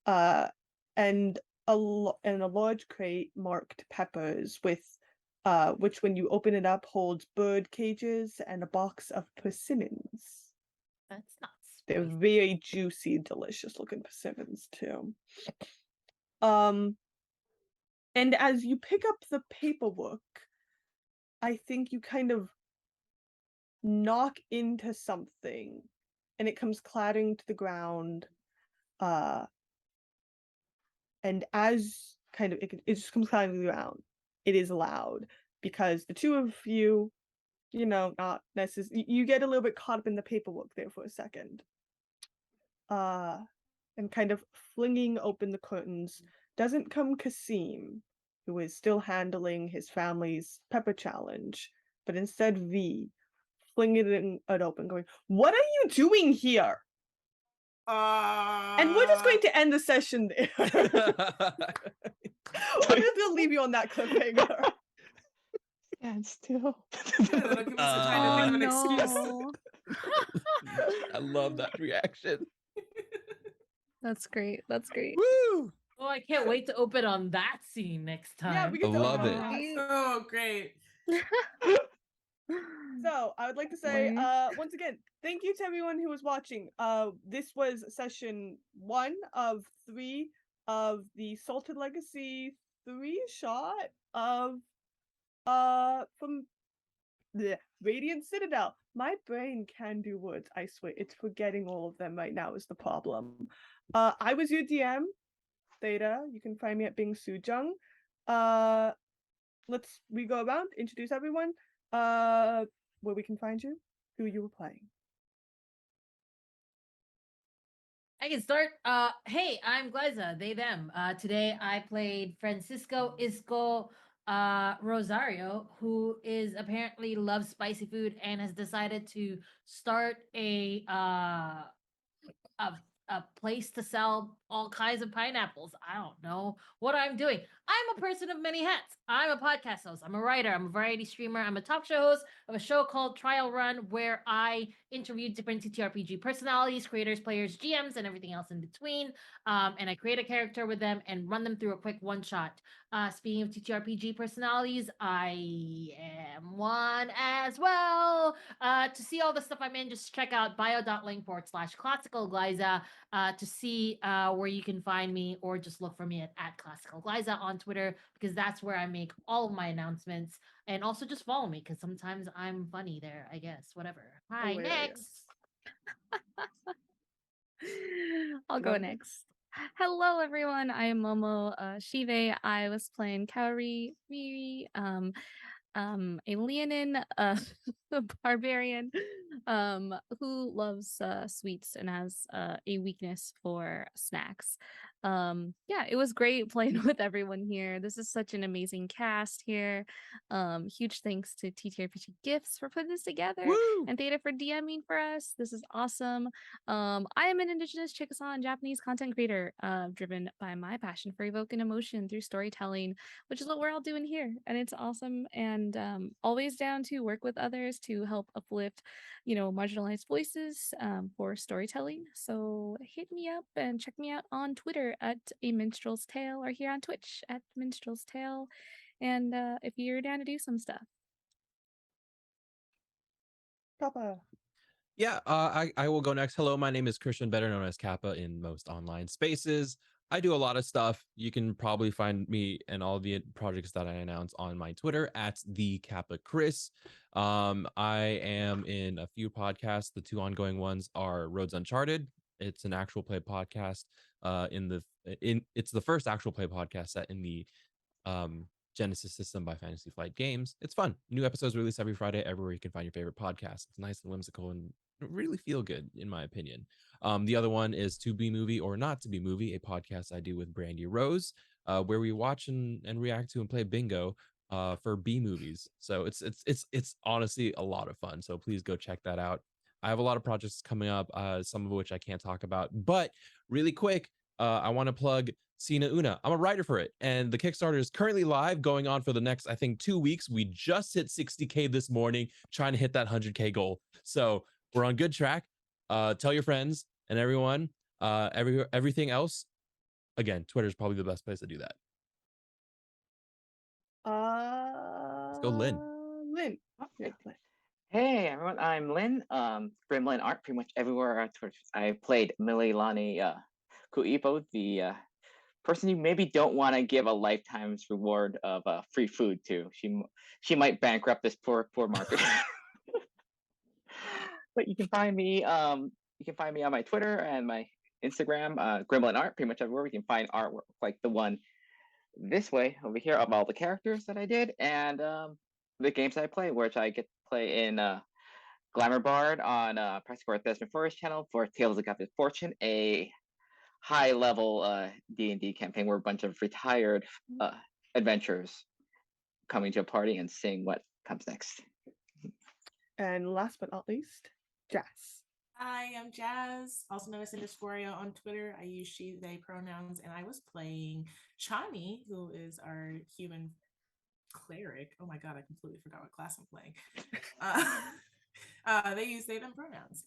and a large crate marked peppers with which when you open it up holds bird cages and a box of persimmons. That's not They're spicy. very juicy, delicious looking persimmons too. And as you pick up the paperwork, I think you kind of knock into something and it comes clattering to the ground. And as kind of it just comes clattering to the ground, it is loud because the two of you, not necessarily, you get a little bit caught up in the paperwork there for a second. And kind of flinging open the curtains doesn't come Kasim, who is still handling his family's pepper challenge, but instead V, flinging it open, going, "What are you doing here?" And we're just going to end the session there. We're just gonna leave you on that cliffhanger. And still. That'll give me some time to think of an excuse. no. I love that reaction. That's great. That's great. Woo! Oh, I can't wait to open on that scene next time. Yeah, we get to Love open it. that. Oh, great. So I would like to say, once again, thank you to everyone who was watching. This was session 1 of 3 of the Salted Legacy 3-shot of from the Radiant Citadel. My brain can do words, I swear. It's forgetting all of them right now is the problem. I was your DM, Theta. You can find me at Bing Sujung. We go around, introduce everyone. Where we can find you, who you were playing. I can start. Hey, I'm Gliza, they, them. Today I played Francisco Isco Rosario, who is apparently loves spicy food and has decided to start a place to sell all kinds of pineapples. I don't know what I'm doing. I'm a person of many hats. I'm a podcast host. I'm a writer. I'm a variety streamer. I'm a talk show host of a show called Trial Run, where I interview different TTRPG personalities, creators, players, GMs, and everything else in between. And I create a character with them and run them through a quick one shot. Speaking of TTRPG personalities, I am one as well. To see all the stuff I'm in, just check out bio.link/classical Glyza to see where you can find me, or just look for me at Classical Glyza on Twitter, because that's where I make all of my announcements. And also just follow me, because sometimes I'm funny there, I guess. Whatever. Hi, next. I'll go next. Hello, everyone. I am Momo Shive. I was playing Kaori Riri, a Leonin, a barbarian, who loves sweets and has a weakness for snacks. Yeah, it was great playing with everyone here. This is such an amazing cast here. Huge thanks to TTRPG Gifts for putting this together, Woo! and Theta for DMing for us. This is awesome. I am an Indigenous Chickasaw Japanese content creator, driven by my passion for evoking emotion through storytelling, which is what we're all doing here, and it's awesome. And always down to work with others to help uplift, marginalized voices for storytelling. So hit me up and check me out on Twitter at A Minstrel's Tale, or here on Twitch at Minstrel's Tale. And if you're down to do some stuff. Papa. Yeah, I will go next. Hello, my name is Christian, better known as Kappa in most online spaces. I do a lot of stuff. You can probably find me and all the projects that I announce on my Twitter at the Kappa Chris. I am in a few podcasts. The two ongoing ones are Roads Uncharted. It's an actual play podcast. It's the first actual play podcast set in the Genesis system by Fantasy Flight Games. It's fun. New episodes released every Friday everywhere you can find your favorite podcast. It's nice and whimsical and really feel good, in my opinion. The other one is To Be Movie or Not To Be Movie, a podcast I do with Brandy Rose, where we watch and react to and play bingo for B movies. So it's honestly a lot of fun. So please go check that out. I have a lot of projects coming up, some of which I can't talk about, but really quick, I want to plug Sina Una. I'm a writer for it, and the Kickstarter is currently live, going on for the next, I think, 2 weeks. We just hit 60K this morning, trying to hit that 100K goal. So we're on good track. Tell your friends and everyone. Everything else, again, Twitter is probably the best place to do that. Let's go, Lynn. Lynn. Okay. Hey everyone, I'm Lynn. Gremlin Art, pretty much everywhere on Twitch. I played Mililani Kuipo, the person you maybe don't want to give a lifetime's reward of free food to. She might bankrupt this poor market. But you can find me on my Twitter and my Instagram, Gremlin Art, pretty much everywhere. You can find artwork like the one this way over here of all the characters that I did, and the games I play, which I get to play in Glamour Bard on Practical Thespian Forest channel for Tales of Captain Fortune, a high-level D&D campaign where a bunch of retired adventurers coming to a party and seeing what comes next. And last but not least, Jazz. I am Jazz, also known as Indiscoria on Twitter. I use she, they pronouns, and I was playing Chani, who is our human cleric. Oh my god, I completely forgot what class I'm playing. They use they, them pronouns.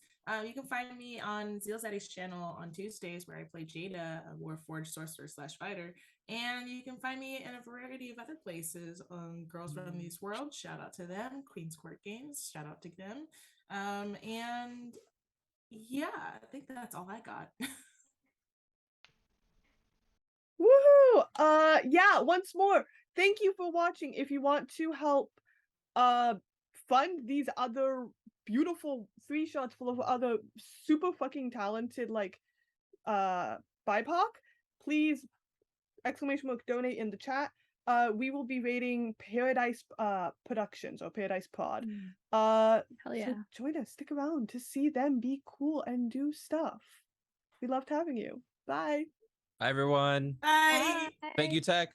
You can find me on Zealzaddy's channel on Tuesdays, where I play Jada, a Warforged sorcerer / fighter. And you can find me in a variety of other places on Girls Run These Worlds. Shout out to them. Queen's Court Games. Shout out to them. And yeah, I think that's all I got. Woohoo! Yeah, once more, thank you for watching. If you want to help fund these other beautiful 3-shots full of other super fucking talented BIPOC, please !donate in the chat. We will be rating Paradise Productions or Paradise Pod. Hell yeah. So join us, stick around to see them be cool and do stuff. We loved having you. Bye. Hi, everyone. Bye. Thank you, Tech.